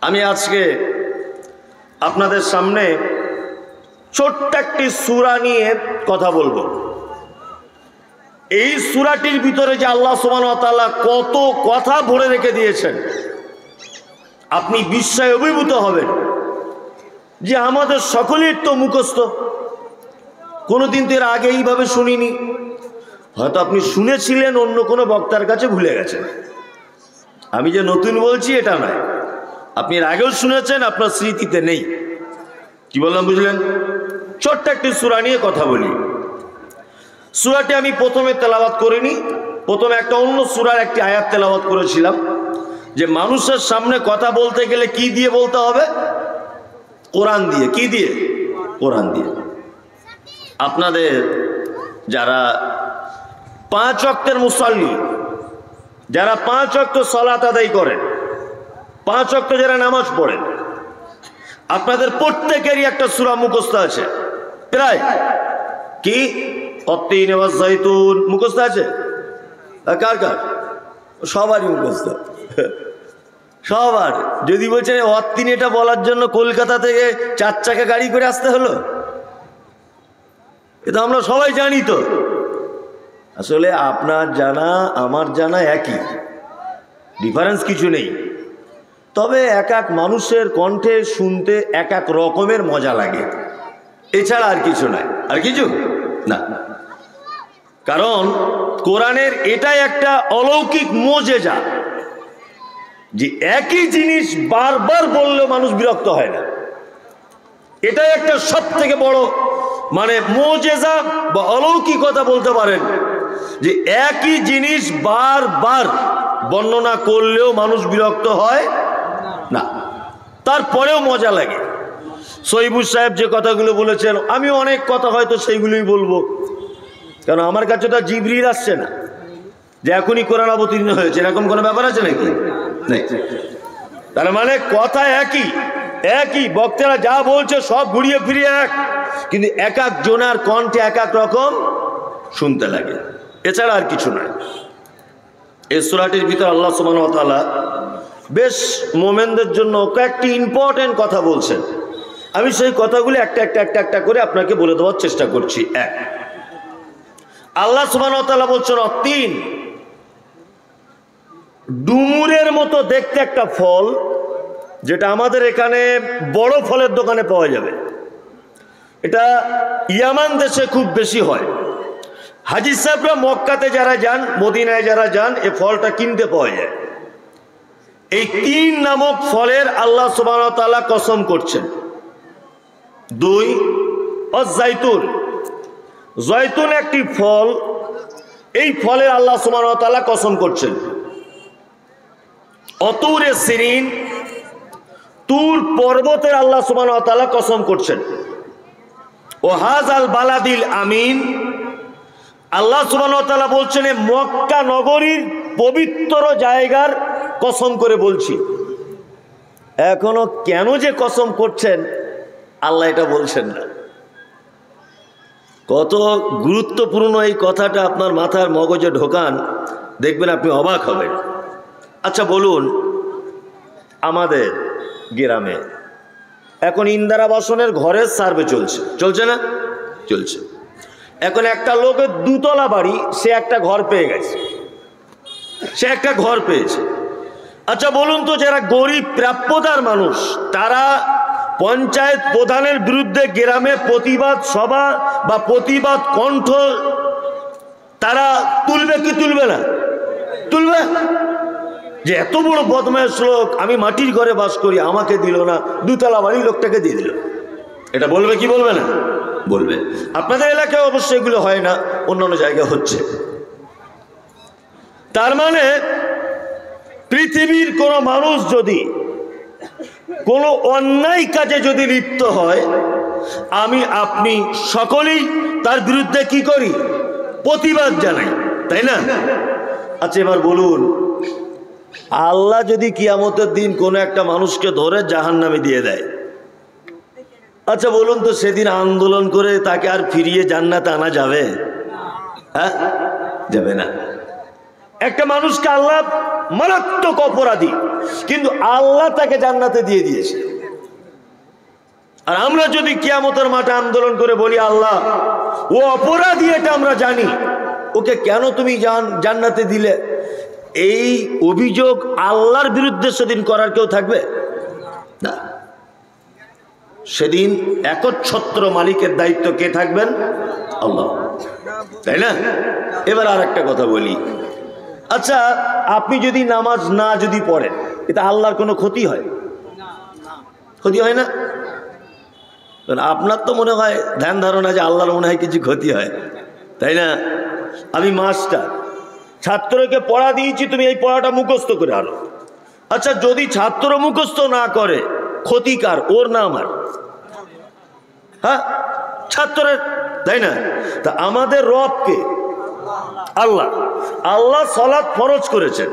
আমি আজকে আপনাদের সামনে ছোট্ট একটি সূরা নিয়ে কথা বলবো। এই সূরাটির ভিতরে যে আল্লাহ সুবহানাহু ওয়া তাআলা কত কথা ভরে রেখে দিয়েছেন, আপনি বিস্ময়ে অভিভূত হবেন যে আমাদের সকলের তো মুখস্থ, কোনোদিন তো এর আগে এইভাবে শুনিনি। হয়তো আপনি শুনেছিলেন অন্য কোনো বক্তার কাছে, ভুলে গেছেন। আমি যে নতুন বলছি এটা নয়, আপনি এর আগেও শুনেছেন, আপনার স্মৃতিতে নেই। কি বললাম বুঝলেন? ছোট্ট একটি সূরা নিয়ে কথা বলি। সূরাটি আমি প্রথমে তেলাওয়াত করিনি, প্রথমে একটা অন্য সূরার একটি আয়াত তেলাওয়াত করেছিলাম যে মানুষের সামনে কথা বলতে গেলে কি দিয়ে বলতে হবে? কোরআন দিয়ে। কি দিয়ে? কোরআন দিয়ে। আপনাদের যারা 5 ওয়াক্তের মুসাল্লি, যারা 5 ওয়াক্ত সালাত আদায় করেন, 5 ওয়াক্ত যারা নামাজ পড়েন, আপনাদের প্রত্যেকেরই একটা সূরা মুখস্থ আছে। প্রায় কি অত্তিন ওয়াজ জাইতুন মুখস্থ আছে? কার কার? সবারই মুখস্থ, সবার। যদি বলছেন অত্তিন, এটা বলার জন্য কলকাতা থেকে 4 চাকা গাড়ি করে আসতে হলো, এটা আমরা সবাই জানি। তো আসলে আপনার জানা আমার জানা একই, ডিফারেন্স কিছু নেই। তবে এক এক মানুষের কণ্ঠে শুনতে এক এক রকমের মজা লাগে, এছাড়া আর কিছু নাই। আর কিছু না, কারণ কোরআনের এটাই একটা অলৌকিক মুজিজা যে একই জিনিস বারবার বললেও মানুষ বিরক্ত হয় না। এটাই একটা সব থেকে বড় মুজিজা বা অলৌকিকতা বলতে পারেন, যে একই জিনিস বারবার বর্ণনা করলেও মানুষ বিরক্ত হয় না, তারপরেও মজা লাগে। সহিবুর সাহেব যে কথাগুলো বলেছেন, আমি অনেক কথা হয়তো সেইগুলোই বলবো, কারণ আমার কাছে তো জিবরিল আসছে না যে এখনই কোরআন অবতীর্ণ হয়েছে, এরকম কোনো ব্যাপার আছে নাকি? নেই। তার মানে কথা একই, একই বক্তারা যা বলছে সব ঘুরিয়ে ফিরিয়ে এক, কিন্তু এক এক জনের কণ্ঠে এক এক রকম শুনতে লাগে, এছাড়া আর কিছু নয়। এই সূরাটির ভিতর আল্লাহ সুবহানাহু ওয়া তাআলা বেশ মোমেনদের জন্য কয়েকটি ইম্পর্টেন্ট কথা বলছেন। আমি সেই কথাগুলি একটা করে আপনাকে বলে দেওয়ার চেষ্টা করছি। এক, আল্লাহ সুবহানাহু ওয়া তাআলা বলছেন অত্তিন, ডুমুরের মতো দেখতে একটা ফল, যেটা আমাদের এখানে বড় ফলের দোকানে পাওয়া যাবে। এটা ইয়ামান দেশে খুব বেশি হয়। হাজী সাহেবরা মক্কাতে যারা যান, মদিনায় যারা যান, এই ফলটা কিনতে পাওয়া যায়। এই 3 নামক ফলের আল্লাহ সুবহানাহু ওয়া তাআলা কসম করছেন। 2, জাইতুন, জয়তুন একটি ফল, এই ফলের আল্লাহ সুবহানাহু ওয়া তাআলা কসম করছেন। অতুরে সিরিন, তুর পর্বতের আল্লাহ সুবহানাহু ওয়া তাআলা কসম করছেন। ও হাজাল বালাদিল আমিন, আল্লাহ সুবহানাহু ওয়া তাআলা বলছেন মক্কা নগরীর পবিত্র জায়গার কসম করে বলছি। এখনো কেন যে কসম করছেন আল্লাহ এটা বলছেন না। কত গুরুত্বপূর্ণ এই কথাটা আপনার মাথার মগজে ঢোকান, দেখবেন আপনি অবাক হবেন। আচ্ছা বলুন, আমাদের গ্রামে এখন ইন্দিরা আবাসনের ঘরের সার্ভে চলছে না? চলছে। এখন একটা লোকের 2 তলা বাড়ি, সে একটা ঘর পেয়ে গেছে, সে একটা ঘর পেয়েছে। আচ্ছা বলুন তো, যারা গরিব প্রাপ্যতার মানুষ, তারা পঞ্চায়েত প্রধানের বিরুদ্ধে গ্রামে প্রতিবাদ সভা বা প্রতিবাদ কণ্ঠ তারা তুলবে কি তুলবে না? তুলবে। যে এত বড় বদমাইশ লোক, আমি মাটির ঘরে বাস করি, আমাকে দিল না, 2 তলা বাড়ির লোকটাকে দিয়ে দিল, এটা বলবে কি বলবে না? বলবে। আপনাদের এলাকায় অবশ্যই এগুলো হয় না, অন্যান্য জায়গায় হচ্ছে। তার মানে পৃথিবীর কোনো মানুষ যদি কোনো অন্যায় কাজে যদি লিপ্ত হয়, আমি আপনি সকলেই তার বিরুদ্ধে কি করি? প্রতিবাদ জানাই, তাই না? আচ্ছা এবার বলুন, আল্লাহ যদি কিয়ামতের দিন কোনো একটা মানুষকে ধরে জাহান্নামে দিয়ে দেয়, আচ্ছা বলুন তো সেদিন আন্দোলন করে তাকে আর ফিরিয়ে জান্নাতে আনা যাবে? হ্যাঁ, যাবে না। একটা মানুষকে আল্লাহ মারাত্মক অপরাধী, কিন্তু আল্লাহ তাকে জান্নাতে দিয়ে দিয়েছে। আর আমরা যদি কিয়ামতের মাঠে আন্দোলন করে বলি আল্লাহ ও অপরাধী, এটা আমরা জানি, ওকে কেন তুমি জান্নাতে দিলে, এই অভিযোগ আল্লাহর বিরুদ্ধে সেদিন করার কেউ থাকবে না। সেদিন একচ্ছত্র মালিকের দায়িত্ব কে থাকবেন? আল্লাহ, তাই না? এবার আর একটা কথা বলি, আচ্ছা আপনি যদি নামাজ না যদি পড়েন, এটা আল্লাহর কোনো ক্ষতি হয়? ক্ষতি হয় না? আপনার তো মনে হয় ধ্যান ধারণা যে আল্লাহর মনে হয় কিছু ক্ষতি হয়, তাই না? আমি মাস্টার, ছাত্রকে পড়া দিয়েছি, তুমি এই পড়াটা মুখস্থ করে আনো। আচ্ছা যদি ছাত্র মুখস্থ না করে, ক্ষতিকার ওর না আমার? হ্যাঁ, ছাত্রের, তাই না? তা আমাদের রবকে আল্লাহ, আল্লাহ সালাত ফরজ করেছেন,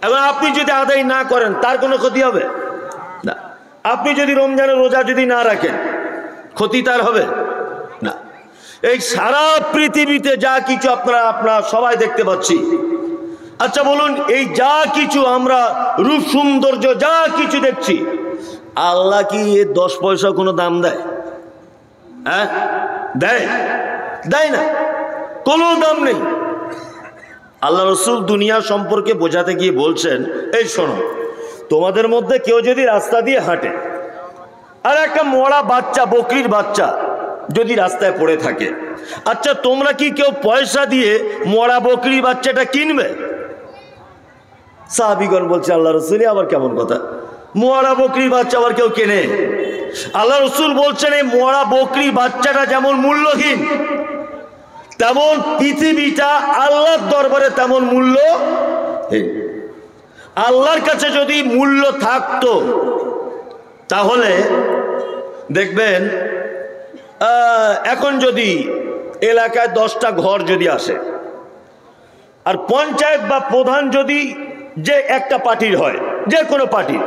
এবং আপনি যদি আদায় না করেন তার কোনো ক্ষতি হবে না। আপনি যদি রমজানের রোজা যদি না রাখেন, ক্ষতি তার হবে না। এই সারা পৃথিবীতে যা কিছু আপনারা সবাই দেখতে পাচ্ছি, আচ্ছা বলুন, এই যা কিছু আমরা রূপ সৌন্দর্য যা কিছু দেখছি, আল্লাহ কি এর 10 পয়সা কোনো দাম দেয়? হ্যাঁ, দেয়? দেয় না, কোনো দাম নেই। আল্লাহ রসুল দুনিয়া সম্পর্কে বোঝাতে গিয়ে বলছেন, এই শোনো, তোমাদের মধ্যে কেউ যদি রাস্তা দিয়ে হাঁটে আর একটা মরা বাচ্চা, বকরির বাচ্চা যদি রাস্তায় পড়ে থাকে, আচ্ছা তোমরা কি কেউ পয়সা দিয়ে মরা বকরির বাচ্চাটা কিনবে? সাহাবীগণ বলছে, আল্লাহ রসুল আবার কেমন কথা, মরা বকরির বাচ্চা আবার কেউ কেনে? আল্লাহ রসুল বলছেন, এই মরা বকরির বাচ্চাটা যেমন মূল্যহীন, তেমন পৃথিবীটা আল্লাহর দরবারে তেমন মূল্যহীন। আল্লাহর কাছে যদি মূল্য থাকতো, তাহলে দেখবেন এখন যদি এলাকায় 10টা ঘর যদি আসে, আর পঞ্চায়েত বা প্রধান যদি যে একটা পার্টির হয়, যে কোনো পার্টির,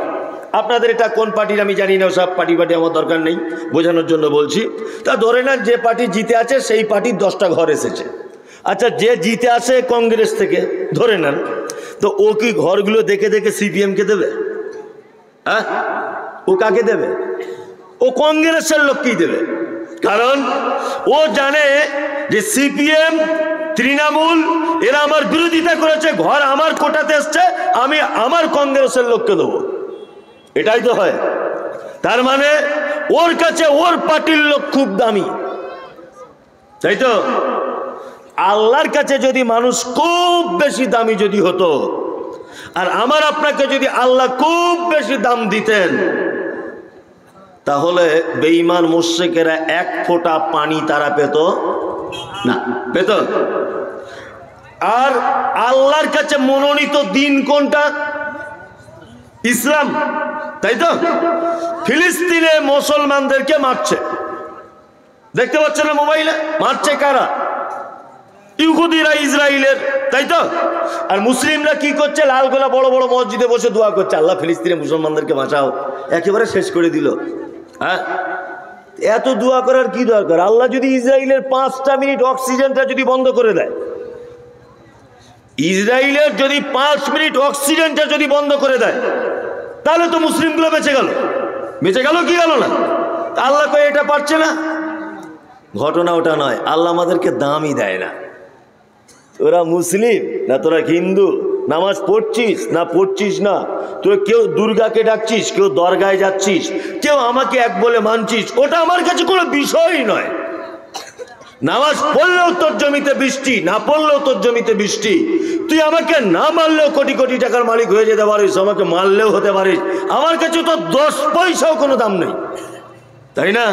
আপনাদের এটা কোন পার্টির আমি জানি না, সব পার্টি আমার দরকার নেই, বোঝানোর জন্য বলছি। তা ধরে নেন যে পার্টি জিতে আছে সেই পার্টির 10টা ঘর এসেছে। আচ্ছা যে জিতে আসে কংগ্রেস থেকে, ধরে নেন, তো ও কি ঘরগুলো দেখে দেখে সিপিএমকে দেবে? হ্যাঁ, ও কাকে দেবে? ও কংগ্রেসের লোককেই দেবে, কারণ ও জানে যে সিপিএম, তৃণমূল এরা আমার বিরোধিতা করেছে, ঘর আমার কোটাতে এসছে, আমি আমার কংগ্রেসের লোককে দেবো। এটাই তো হয়। তার মানে ওর কাছে ওর পার্টির লোক খুব দামি, তাই তো? আল্লাহর কাছে যদি মানুষ খুব বেশি দামি যদি হতো, আর আমার আপনাকে যদি আল্লাহ খুব বেশি দাম দিতেন, তাহলে বেঈমান মুশরিকেরা 1 ফোঁটা পানি তারা পেত না, পেত? আর আল্লাহর কাছে মনোনীত দিন কোনটা? ইসলাম, তাই তো? ফিলিস্তিনে মুসলমানদেরকে মারছে, দেখতে পাচ্ছেন না মোবাইলে? মারছে কারা? ইহুদিরা, ইসরায়েলের, তাই তো? আর মুসলিমরা কি করছে? লালগোলা বড় বড় মসজিদে বসে দোয়া করছে, আল্লাহ ফিলিস্তিনে মুসলমানদেরকে বাঁচাও। একেবারে শেষ করে দিল। হ্যাঁ, এত দোয়া করার কি দরকার? আল্লাহ যদি ইসরায়েলের 5টা মিনিট অক্সিজেনটা যদি বন্ধ করে দেয়, ইসরায়েলের যদি 5 মিনিট অক্সিজেনটা যদি বন্ধ করে দেয়, তাহলে তো মুসলিমগুলো বেঁচে গেল। বেঁচে গেল কি গেল না? আল্লাহ কয়ে এটা পারছে না। ঘটনা ওটা নয়, আল্লাহ আমাদেরকে দামই দেয় না। তোরা মুসলিম না তোরা হিন্দু, নামাজ পড়ছিস না পড়ছিস না, তোরা কেউ দুর্গাকে ডাকছিস, কেউ দরগায় যাচ্ছিস, কেউ আমাকে এক বলে মানছিস, ওটা আমার কাছে কোনো বিষয়ই নয়। নামাজ পড়লেও তোর জমিতে বৃষ্টি, না পড়লেও তোর জমিতে বৃষ্টি। তুই আমাকে না মারলেও কোটি কোটি টাকার মালিক হয়ে যেতে পারিস, আমাকে মারলেও হতে পারিস, আমার কাছে তো 10 পয়সাও কোনো দাম নেই, তাই না?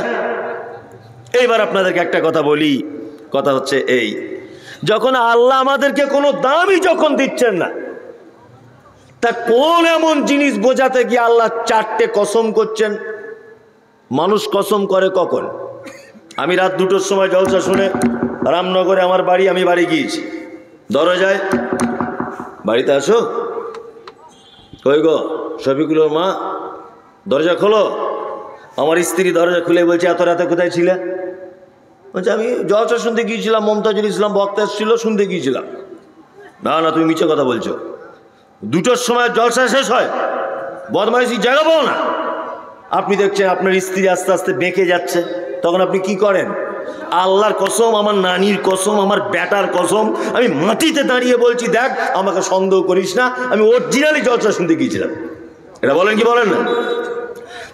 এইবার আপনাদেরকে একটা কথা বলি, কথা হচ্ছে এই, যখন আল্লাহ আমাদেরকে কোনো দামই যখন দিচ্ছেন না, তা কোন এমন জিনিস বোঝাতে গিয়ে আল্লাহ 4টে কসম করছেন? মানুষ কসম করে কখন? আমি রাত 2টোর সময় জলসা শুনে রামনগরে আমার বাড়ি, আমি বাড়ি গিয়েছি, দরজায়, বাড়িতে আসো, কই গো শফিকুলের মা, দরজা খোলো। আমার স্ত্রী দরজা খুলে বলছে, এত রাতে কোথায় ছিলে? বলছে আমি জলসা শুনতে গিয়েছিলাম, মমতাজুল ইসলাম বক্তা এসেছিল, শুনতে গিয়েছিলাম। না না, তুমি মিছে কথা বলছো। 2টোর সময় জলসা শেষ হয়, বদমাইশি জায়গা পাও না। আপনি দেখছেন আপনার স্ত্রী আস্তে আস্তে বেঁকে যাচ্ছে, তখন আপনি কি করেন? আল্লাহর কসম, আমার নানির কসম, আমার বেটার কসম, আমি মাটিতে দাঁড়িয়ে বলছি, দেখ আমাকে সন্দেহ করিস না, আমি অরিজিনালি জলসা শুনতে গিয়েছিলাম। এটা বলেন কি বলেন না?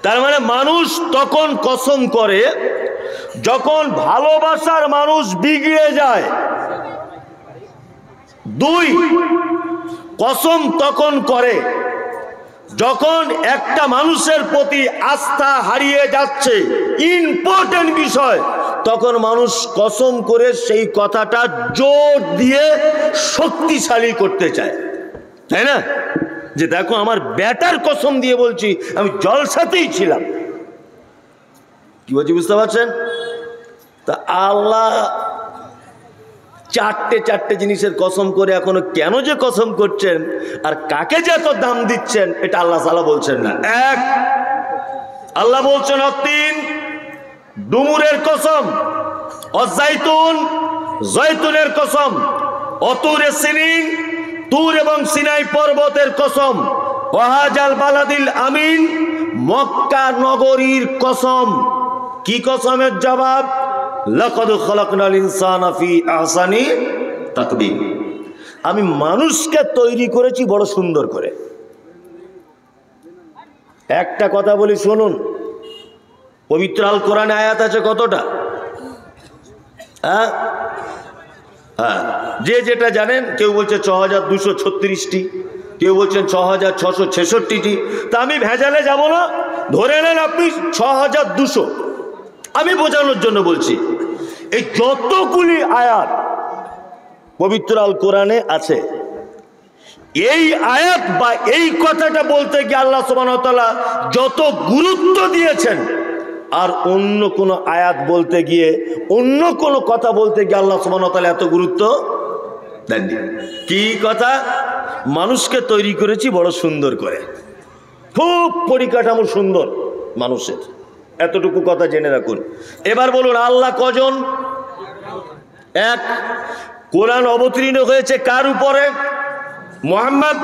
তার মানে মানুষ তখন কসম করে যখন ভালোবাসার মানুষ বিগড়ে যায়। 2, কসম তখন করে যখন একটা মানুষের প্রতি আস্থা হারিয়ে যাচ্ছে, ইম্পর্টেন্ট বিষয়, তখন মানুষ কসম করে সেই কথাটা জোর দিয়ে শক্তিশালী করতে চায়, তাই না? যে দেখো আমার বেটার কসম দিয়ে বলছি, আমি জলসাতেই ছিলাম। কি বলছি বুঝতে পারছেন? তা আল্লাহ 4টে জিনিসের কসম করে এখনো কেন যে কসম করছেন আর কাকে যে এত দাম দিচ্ছেন, এটা আল্লাহ তাআলা বলছেন না। 1, আল্লাহ বলছেন অতীন, ডুমুরের কসম, অজাইতুন, জয়তুনের কসম, অতুরে সিনিন, তুর এবং সিনাই পর্বতের কসম, ওয়াহাজাল বালাদিল আমিন, মক্কা নগরীর কসম। কি কসমের জবাব? লাকাদ খালাকনাল ইনসানা ফি আহসানি তাকবীর। আমি মানুষকে তৈরি করেছি বড় সুন্দর করে। একটা কথা বলি শুনুন, পবিত্র আল কোরআনে আয়াত আছে কতটা? হ্যাঁ, যে যেটা জানেন, কেউ বলছে 6236টি, কেউ বলছেন 6666টি। তা আমি ভেজালে যাব না, ধরে নেন আপনি 6200। আমি বোঝানোর জন্য বলছি, এই যতগুলি আয়াত পবিত্র আল কোরআনে আছে, এই আয়াত বা এই কথাটা বলতে গিয়ে আল্লাহ সুবহানাহু ওয়া তাআলা যত গুরুত্ব দিয়েছেন, আর অন্য কোন আয়াত বলতে গিয়ে, অন্য কোন কথা বলতে গিয়ে আল্লাহ সুবহানাহু ওয়া তাআলা এত গুরুত্ব দেননি। কি কথা? মানুষকে তৈরি করেছি বড় সুন্দর করে, খুব পরিকাঠামো সুন্দর মানুষের, এতটুকু কথা জেনে রাখুন। এবার বলুন আল্লাহ কজন? 1। কোরআন অবতীর্ণ হয়েছে কার উপরে? মুহাম্মদ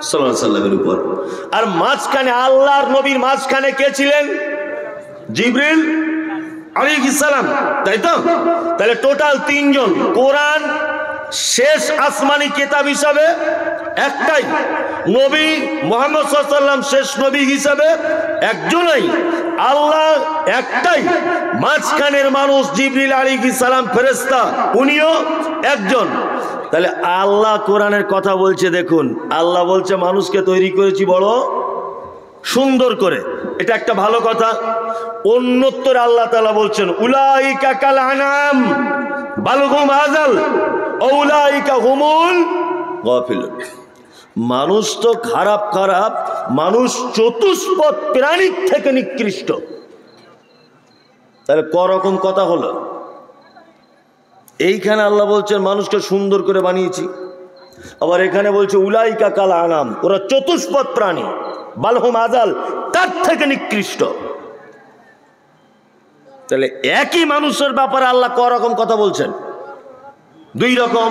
সাল্লাল্লাহু আলাইহি সাল্লামের উপর। আর মাঝখানে আল্লাহর নবীর মাঝখানে কে ছিলেন? জিবরিল আলাইহিস সালাম, তাই তো? তাহলে টোটাল 3 জন। কোরআন শেষ আসমানি কিতাব হিসাবে একটাই, নবী মুহাম্মদ সাল্লাল্লাহু আলাইহি সাল্লাম শেষ নবী হিসাবে একজনই, আল্লাহ একটাই, মাঝখানের মানুষ জিবরিল আলাইহিস সালাম ফেরেশতা, উনিও একজন। তাহলে আল্লাহ কোরআনের কথা বলছে, দেখুন আল্লাহ বলছে মানুষকে তৈরি করেছি বড় সুন্দর করে, এটা একটা ভালো কথা। অন্যত্তর আল্লাহ তাআলা বলছেন উলাইকা কাল আনাম বাল হুম আযাল উলাইকা হুমুল গাফিলুন। মানুষ তো খারাপ, মানুষ চতুষ্পদ প্রাণীর থেকে নিকৃষ্ট। তাহলে করকম কথা হলো, এইখানে আল্লাহ বলছেন মানুষকে সুন্দর করে বানিয়েছি, আবার এখানে বলছে উলাইকা কাল আনাম, ওরা চতুষ্পদ প্রাণী, বালহুম আজাল, তার থেকে নিকৃষ্ট। তাহলে একই মানুষের ব্যাপারে আল্লাহ করকম কথা বলছেন? 2 রকম।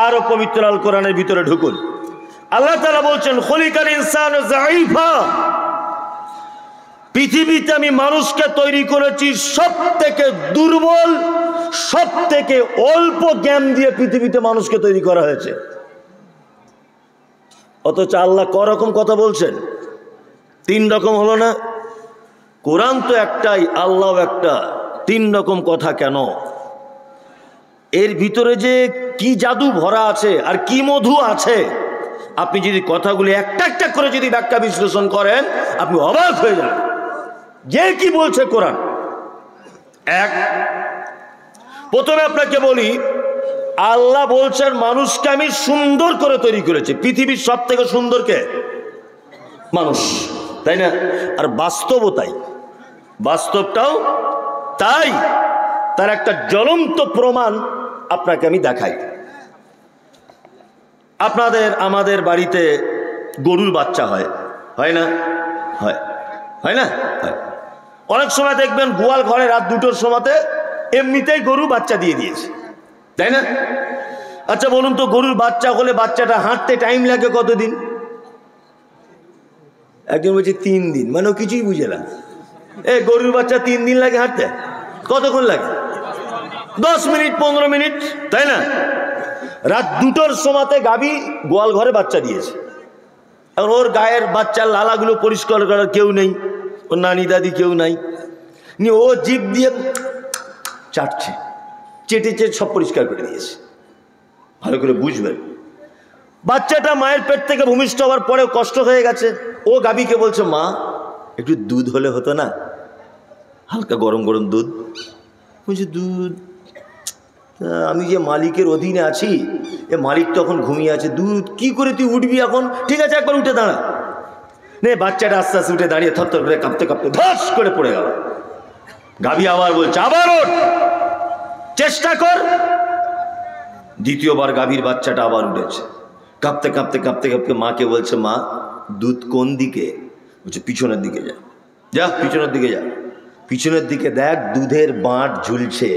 আরো পবিত্র আল কোরআনের ভিতরে ঢুকুন, আল্লাহ তাআলা বলছেন খলিকাল ইনসানু যায়ীফা, পৃথিবীতে আমি মানুষকে তৈরি করেছি সব থেকে দুর্বল, সব থেকে অল্প জ্ঞান দিয়ে পৃথিবীতে মানুষকে তৈরি করা হয়েছে। অথচ আল্লাহ করকম কথা বলছেন? 3 রকম হলো না? কোরআন তো একটাই, আল্লাহ একটা, 3 রকম কথা কেন? এর ভিতরে যে কি জাদু ভরা আছে আর কি মধু আছে, আপনি যদি কথাগুলি একটা একটা করে যদি ব্যাখ্যা বিশ্লেষণ করেন, আপনি অবাক হয়ে যান যে কি বলছে কোরআন। 1, প্রথমে আপনাকে বলি, আল্লাহ বলছেন মানুষকে আমি সুন্দর করে তৈরি করেছি। পৃথিবীর সব থেকে সুন্দর কে? মানুষ, তাই না? আর বাস্তবও তাই, বাস্তবটাও তাই। তার একটা জ্বলন্ত প্রমাণ আপনাকে আমি দেখাই। আমাদের বাড়িতে গরুর বাচ্চা হয়, হয় না? হয় না? হয়। অনেক সময় দেখবেন গোয়াল ঘরে রাত 2টোর সময়তে এমনিতেই গরু বাচ্চা দিয়ে দিয়েছে, তাই না? আচ্ছা বলুন তো, গরুর বাচ্চা হলে বাচ্চাটা হাঁটতে টাইম লাগে কতদিন? একজন বলছে 3 দিন, মানে ও কিছুই বুঝে না। গরুর বাচ্চা 3 দিন লাগে হাঁটতে? কতক্ষণ লাগে? 10 মিনিট 15 মিনিট, তাই না? রাত 2টোর সময়তে গাভী গোয়াল ঘরে বাচ্চা দিয়েছে। এখন ওর গায়ের বাচ্চার লালাগুলো পরিষ্কার করার কেউ নেই, ওর নানি দাদি কেউ নাই, নিয়ে ও জিভ দিয়ে চাটছে, চেটে সব পরিষ্কার করে দিয়েছে। ভালো করে বুঝবেন, বাচ্চাটা মায়ের পেট থেকে ভূমিষ্ঠ হওয়ার পরেও কষ্ট হয়ে গেছে। ও গাভীকে বলছে, মা একটু দুধ হলে হতো না, হালকা গরম গরম দুধ। বলছে, দুধ? আমি যে মালিকের অধীনে আছি, এ মালিক তখন ঘুমিয়ে আছে, দুধ কি করে তুই উঠবি এখন? ঠিক আছে, একবার উঠে দাঁড়া। নে, বাচ্চাটা আস্তে আস্তে উঠে দাঁড়িয়ে থরথর করে কাঁপতে কাঁপতে ধস করে পড়ে গেল। গাভী আবার বলছে, আবার ওঠ, চেষ্টা কর। দ্বিতীয়বার গাভীর বাচ্চাটা আবার উঠেছে, কাঁপতে কাঁপতে কাঁপতে কাঁপতে মাকে বলছে, মা দুধ কোন দিকে? বলছে, পিছনের দিকে যা। যা পিছনের দিকে যা, পিছনের দিকে দেখ, দুধের বাঁট ঝুলছে,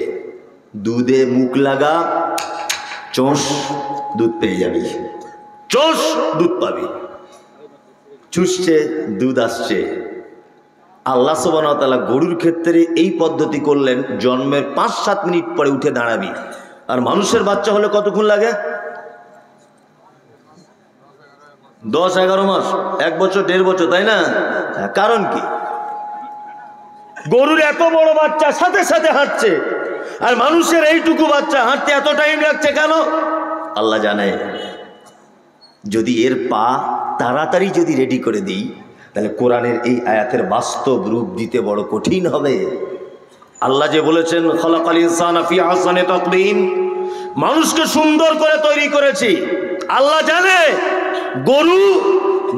দুধে মুখ লাগা, চোষ, দুধ পেয়ে যাবি, চোষ, দুধ পাবি। চুষছে, দুধ আসছে। আল্লাহ সুবহানাহু ওয়া তাআলা গরুর ক্ষেত্রে এই পদ্ধতি করলেন, জন্মের 5-7 মিনিট পরে উঠে দাঁড়াবি। আর মানুষের বাচ্চা হলে কতক্ষণ লাগে? 10-11 মাস, 1 বছর 1.5 বছর, তাই না? কারণ কি? গরুর এত বড় বাচ্চা সাথে সাথে হাঁটছে, আর মানুষের এইটুকু বাচ্চা হাঁটতে এত টাইম লাগছে কেন? আল্লাহ জানে। যদি এর পা তাড়াতাড়ি যদি রেডি করে দিই, তাহলে কোরআনের এই আয়াতের বাস্তব রূপ দিতে বড় কঠিন হবে। আল্লাহ যে বলেছেন, খলাকাল ইনসানা ফি আহসানি তাকওয়িম, মানুষকে সুন্দর করে তৈরি করেছি। আল্লাহ জানে গরু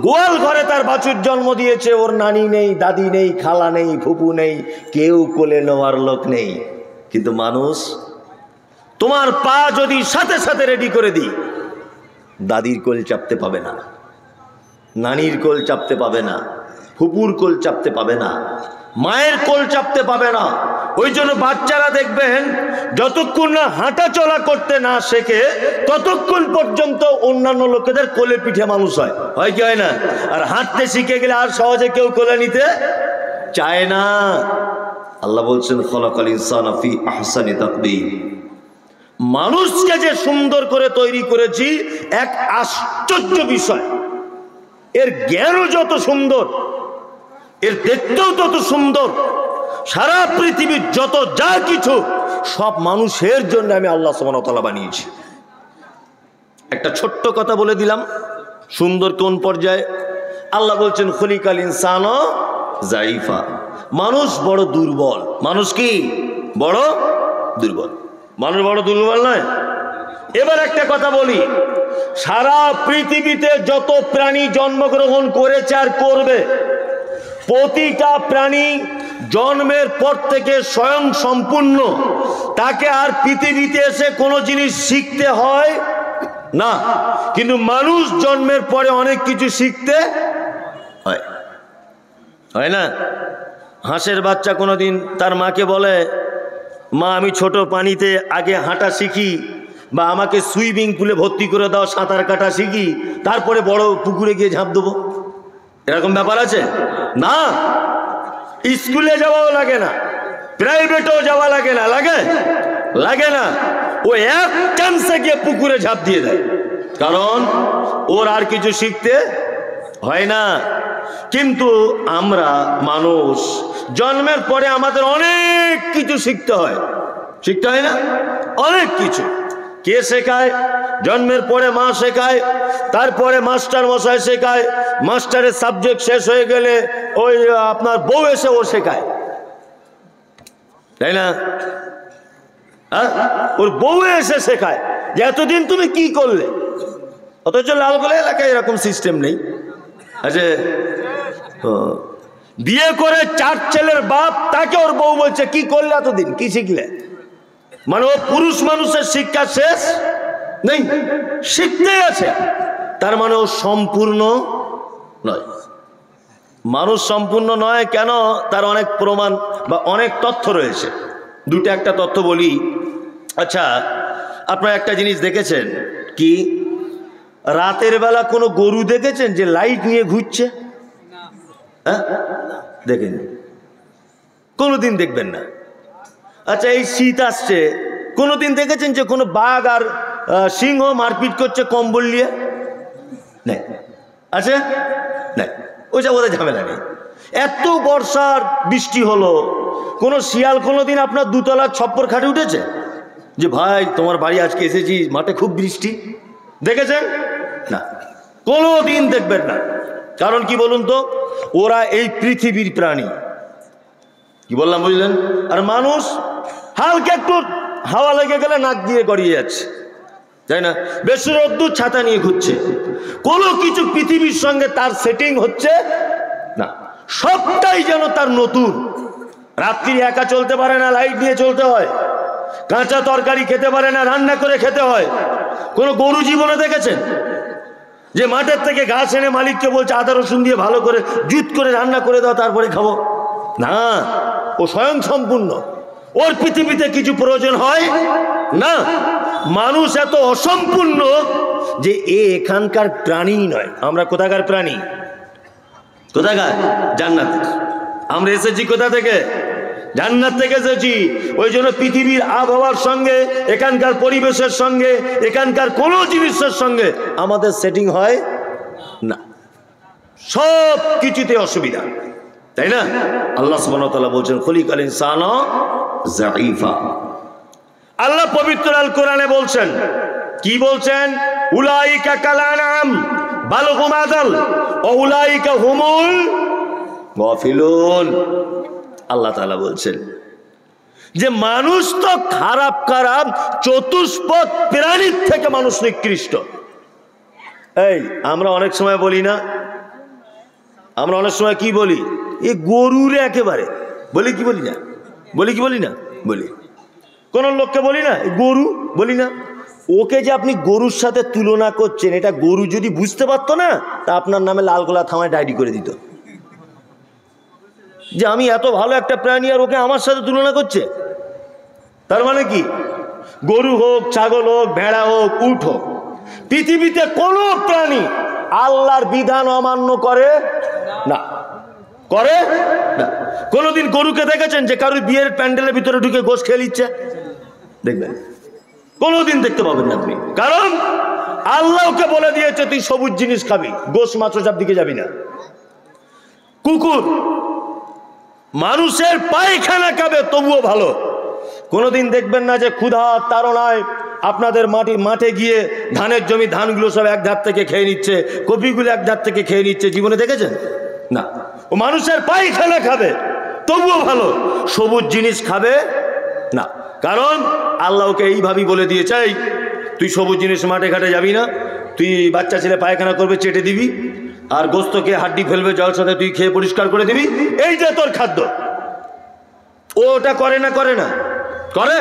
গোয়াল ঘরে তার বাছুর জন্ম দিয়েছে, ওর নানি নেই, দাদি নেই, খালা নেই, ফুপু নেই, কেউ কোলে নেওয়ার লোক নেই। কিন্তু মানুষ, তোমার পা যদি সাথে সাথে রেডি করে দিই, দাদির কোল চাপতে পাবে না, নানির কোল চাপতে পাবে না, ফুপুর কোল চাপতে পাবে না, মায়ের কোল চাপতে পাবে না। ওই জন্য বাচ্চারা দেখবেন, যতক্ষণ না হাঁটা চলা করতে না শেখে, ততক্ষণ পর্যন্ত অন্যান্য লোকেদের কোলে পিঠে মানুষ হয়। হয় কি হয় না? আর হাঁটতে শিখে গেলে আর সহজে কেউ কোলে নিতে চায় না। আল্লাহ বলছেন, খলাকাল ইনসানা ফি আহসানি তাকওয়িম, মানুষকে যে সুন্দর করে তৈরি করেছি, এক আশ্চর্য বিষয়। এর জ্ঞানও যত সুন্দর, এর দেখতেও তত সুন্দর। সারা পৃথিবীর যত যা কিছু সব মানুষের জন্য আমি আল্লাহ সুবহানাহু ওয়া তাআলা বানিয়েছি। একটা ছোট্ট কথা বলে দিলাম, সুন্দর কোন পর্যায়ে? আল্লাহ বলছেন, খুলিকাল ইনসানু যায়ীফা, মানুষ বড় দুর্বল। মানুষ কি বড় দুর্বল? মানুষ বড় দুর্বল নয়। এবার একটা কথা বলি, সারা পৃথিবীতে যত প্রাণী জন্মগ্রহণ করেছে আর করবে, প্রতিটা প্রাণী জন্মের পর থেকে স্বয়ং সম্পূর্ণ। তাকে আর পৃথিবীতে এসে কোনো জিনিস শিখতে হয় না। কিন্তু মানুষ জন্মের পরে অনেক কিছু শিখতে হয়, হয় না? হাঁসের বাচ্চা কোনোদিন তার মাকে বলে, মা আমি ছোট পানিতে আগে হাঁটা শিখি, বা আমাকে সুইমিং পুলে ভর্তি করে দাও, সাঁতার কাটা শিখি, তারপরে বড় পুকুরে গিয়ে ঝাঁপ দেবো। এরকম ব্যাপার আছে না। স্কুলে যাওয়াও লাগে না, প্রাইভেটেও যাওয়া লাগে না, লাগে লাগে না। ও এক চান্সে গিয়ে পুকুরে ঝাঁপ দিয়ে দেয়, কারণ ওর আর কিছু শিখতে হয় না। কিন্তু আমরা মানুষ জন্মের পরে আমাদের অনেক কিছু শিখতে হয়, শিখতে হয় না? অনেক কিছু। কে শেখায়? জন্মের পরে মা শেখায়, তারপরে মাস্টার মশাই শেখায়, মাস্টারের সাবজেক্ট শেষ হয়ে গেলে ওই আপনার বউ এসে ও শেখায়, তাই না? ওর বউ এসে শেখায় যে এতদিন তুমি কি করলে। অথচ লালগোলা এলাকায় এরকম সিস্টেম নেই। আচ্ছা, বিয়ে করে 4 ছেলের বাপ, তাকে ওর বউ বলছে কি করলে এতদিন, কি শিখলে? মানে ও পুরুষ মানুষের শিক্ষা শেষ নেই, শিখতেই আছে। তার মানে ও সম্পূর্ণ নয়। মানুষ সম্পূর্ণ নয় কেন? তার অনেক প্রমাণ বা অনেক তথ্য রয়েছে। দুটো একটা তথ্য বলি। আচ্ছা, আপনারা একটা জিনিস দেখেছেন কি, রাতের বেলা কোনো গরু দেখেছেন যে লাইট নিয়ে ঘুরছে? হ্যাঁ, দেখেন, কোনোদিন দেখবেন না। আচ্ছা, এই শীত আসছে, কোনোদিন দেখেছেন যে কোনো বাঘ আর সিংহ মারপিট করছে কম্বল নিয়ে? নেই, আছে নাই, ওইসব ওদের ঝামেলা নেই। এত বর্ষার বৃষ্টি হলো, কোনো শিয়াল কোনোদিন আপনার দুতলার ছপ্পর খাটে উঠেছে যে ভাই তোমার বাড়ি আজকে এসেছি, মাঠে খুব বৃষ্টি? দেখেছেন? না, কোনোদিন দেখবেন না। কারণ কি বলুন তো, ওরা এই পৃথিবীর প্রাণী। কি বললাম বুঝলেন? আর মানুষ হালকা একটু হাওয়া লেগে গেলে নাক দিয়ে গড়িয়ে যাচ্ছে, তাই না? বেশি রোদ্দুর ছাতা নিয়ে ঘুরছে, কোনো কিছু পৃথিবীর সঙ্গে তার সেটিং হচ্ছে না, সবটাই যেন তার নতুন। রাত্রি একা চলতে পারে না, লাইট নিয়ে চলতে হয়। কাঁচা তরকারি খেতে পারে না, রান্না করে খেতে হয়। কোনো গরু জীবনে দেখেছেন যে মাঠের থেকে ঘাস এনে মালিককে বলছে আদা রসুন দিয়ে ভালো করে জুত করে রান্না করে দাও তারপরে খাবো? না, ও স্বয়ং সম্পূর্ণ, ওর পৃথিবীতে কিছু প্রয়োজন হয় না। মানুষ এত অসম্পূর্ণ যে এখানকার প্রাণী নয়। আমরা কোথাকার প্রাণী? কোথাকার? জান্নাতের। আমরা এসেছি কোথা থেকে? জান্নাত থেকে এসেছি। ওই জন্য পৃথিবীর আবহাওয়ার সঙ্গে, এখানকার পরিবেশের সঙ্গে, এখানকার কোনো জিনিসের সঙ্গে আমাদের সেটিং হয় না, সব কিছুতে অসুবিধা, তাই না? আল্লাহ সুবহানাহু ওয়া তাআলা বলছেন খলিকাল ইনসানা যাঈফা। আল্লাহ পবিত্র আল কোরআনে বলছেন, কি বলছেন? উলাইকা কাল আনআম বাল হুম আযাল ওয়া উলাইকা হুমুল গাফিলুন। আল্লাহ তাআলা বলছেন যে মানুষ তো খারাপ খারাপ চতুষ্পদ প্রাণীর থেকে মানুষ নিকৃষ্ট। এই আমরা অনেক সময় বলি না, আমরা অনেক সময় কি বলি? এই গরুরে একেবারে বলি কি বলি না? বলি কি বলি না? বলি। কোন লোককে বলি না গরু, বলি না? ওকে যে আপনি গরুর সাথে তুলনা করছেন, এটা গরু যদি বুঝতে পারতো না তা আপনার নামে লালগোলা থামায় ডায়েরি করে দিত যে আমি এত ভালো একটা প্রাণী আর ওকে আমার সাথে তুলনা করছে। তার মানে কি? গরু হোক, ছাগল হোক, ভেড়া হোক, উট হোক, পৃথিবীতে কোনো প্রাণী আল্লাহর বিধান অমান্য করে না, করে না। কোনোদিন গরুকে দেখেছেন যে কারোর বিয়ের প্যান্ডেলের ভিতরে ঢুকে গোশ খেয়ে নিচ্ছে? দেখবেন, কোনোদিন দেখতে পাবেন না আপনি। কারণ আল্লাহকে বলে দিয়েছে তুই সবুজ জিনিস খাবি, গোশ মাছ সব দিকে যাবি না। কুকুর মানুষের পায়খানা খাবে তবুও ভালো। কোনোদিন দেখবেন না যে ক্ষুধা তাড়নায় আপনাদের মাঠে গিয়ে ধানের জমি ধানগুলো সব এক ধার থেকে খেয়ে নিচ্ছে, কপিগুলো এক ধার থেকে খেয়ে নিচ্ছে, জীবনে দেখেছেন? না। ও মানুষের পায়খানা খাবে তবুও ভালো, সবুজ জিনিস খাবে না। কারণ আল্লাহকে এইভাবেই বলে দিয়েছে তুই সবুজ জিনিস মাঠে ঘাটে যাবি না, তুই বাচ্চা ছেলে পায়খানা করবে চেটে দিবি, আর গোস্তকে হাড্ডি ফেলবে জল সাথে তুই খেয়ে পরিষ্কার করে দিবি, এইটা তোর খাদ্য। ও ওটা করে না? করে না? করে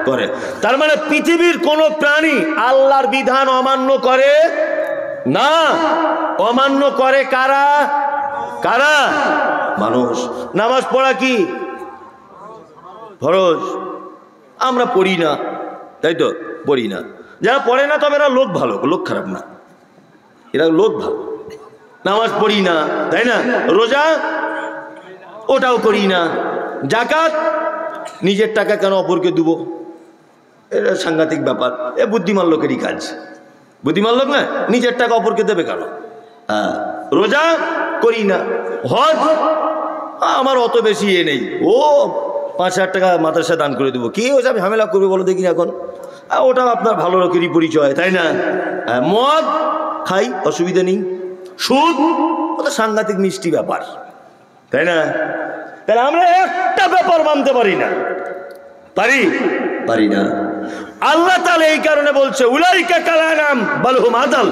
করে। তার মানে পৃথিবীর কোন প্রাণী আল্লাহর বিধান অমান্য করে না। অমান্য করে কারা? কারা? মানুষ। নামাজ পড়া কি ফরজ? আমরা পড়ি না, তাই তো? পড়ি না। যারা পড়ে না তবে এরা লোক ভালো, লোক খারাপ না, এরা লোক ভালো। নামাজ পড়ি না, তাই না? রোজা ওটাও করি না। যাকাত নিজের টাকা কেন অপরকে দেবো? এটা সাংঘাতিক ব্যাপার। এ বুদ্ধিমান লোকেরই কাজ। বুদ্ধিমান লোক না, নিজের টাকা অপরকে দেবে কেন? হ্যাঁ। রোজা করি না। হজ আমার অত বেশি এ নেই, ও 5,000 টাকা মাদ্রাসা দান করে দেবো। কি ওসব ঝামেলা করবে বলো দেখি এখন? ওটাও আপনার ভালো লোকেরই পরিচয়, তাই না? মদ খাই, অসুবিধা নেই। সুদ ওটা সাংঘাতিক মিষ্টি ব্যাপার, তাই না? তাহলে আমরা একটা ব্যাপার মানতে পারি না, পারি না। আল্লাহ তাআলা এই কারণে বলছে উলাইকা কাল আনআম বাল হুম আযাল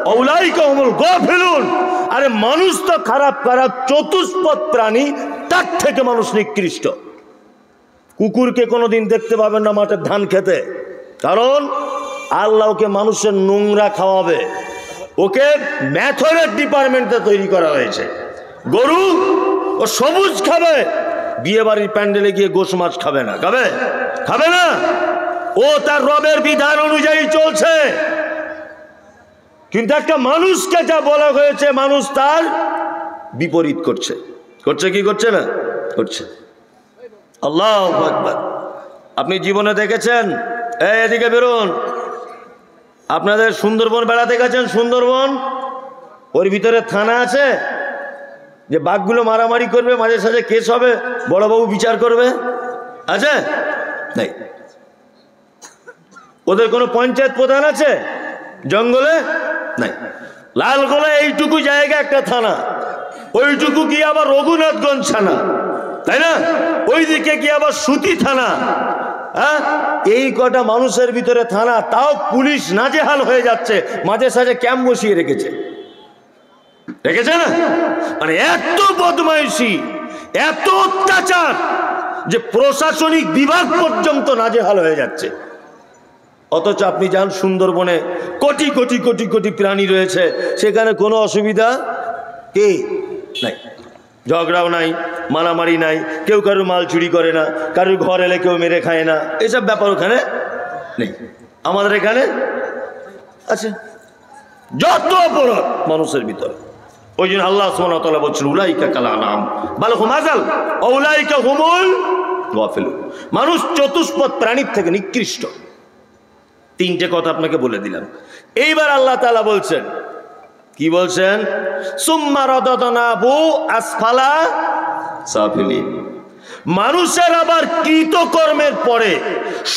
ওয়া উলাইকা হুমুল গাফিলুন। আরে মানুষ তো খারাপ খারাপ চতুষ্পদ প্রাণী, তার থেকে মানুষ নিকৃষ্ট। কুকুরকে কোনোদিন দেখতে পাবেন না মাঠের ধান খেতে, কারণ আল্লাহ ওকে মানুষের নোংরা খাওয়াবে, ওকে ম্যাথরের ডিপার্টমেন্টে তৈরি করা হয়েছে। গরু ও সবুজ খাবে, বিয়ে বাড়ির প্যান্ডেলে গিয়ে গোশ মাছ খাবে না। খাবে? খাবে না। ও তার রবের বিধান অনুযায়ী চলছে, কিন্তু একটা মানুষকে যা বলা হয়েছে মানুষ তার বিপরীত করছে। করছে কি করছে না? করছে। আল্লাহু আকবার। আপনি জীবনে দেখেছেন, এদিকে বেরোন, আপনাদের সুন্দরবন বেড়াতে গেছেন, সুন্দরবন ওর ভিতরে থানা আছে যে বাঘগুলো মারামারি করবে, মাঝে সাঝে কেস হবে, বড়বাবু বিচার করবে, আছে? নাই। ওদের কোনো পঞ্চায়েত প্রধান আছে জঙ্গলে? নাই। লালগোলা এইটুকু জায়গা একটা থানা, ওইটুকু কি আবার রঘুনাথগঞ্জ থানা, তাই না? ওইদিকে কি আবার সুতি থানা। হ্যাঁ, এই কটা মানুষের ভিতরে থানা, তাও পুলিশ নাজেহাল হয়ে যাচ্ছে, মাঝে সাঝে ক্যাম্প বসিয়ে রেখেছে, রেখেছে না? মানে এত বদমাইশি, এত অত্যাচার যে প্রশাসনিক বিভাগ পর্যন্ত নাজেহাল হয়ে যাচ্ছে। অথচ আপনি যান সুন্দরবনে, কোটি কোটি কোটি কোটি প্রাণী রয়েছে, সেখানে কোনো অসুবিধা কি নাই, ঝগড়াও নাই, মারামারি নাই, কেউ কারোর মাল চুরি করে না, কারোর ঘর এলে কেউ মেরে খায় না, এসব ব্যাপার ওখানে নেই। আমাদের এখানে আছে যত অপরাধ মানুষের ভিতরে। ওই জন্য আল্লাহ সুবহানাহু ওয়া তাআলা বলছেন উলাইকা কাল আনআম বাল হুম আযাল উলাইকা হুমুল গাফিলুন। মানুষ চতুষ্পদ প্রাণীর থেকে নিকৃষ্ট। তিনটে কথা আপনাকে বলে দিলাম। এইবার আল্লাহ তাআলা বলছেন, কি বলছেন? সুম্মা রাদাদনাহু আসফালা সাফিলিন। মানুষের আবার কৃতকর্মের পরে,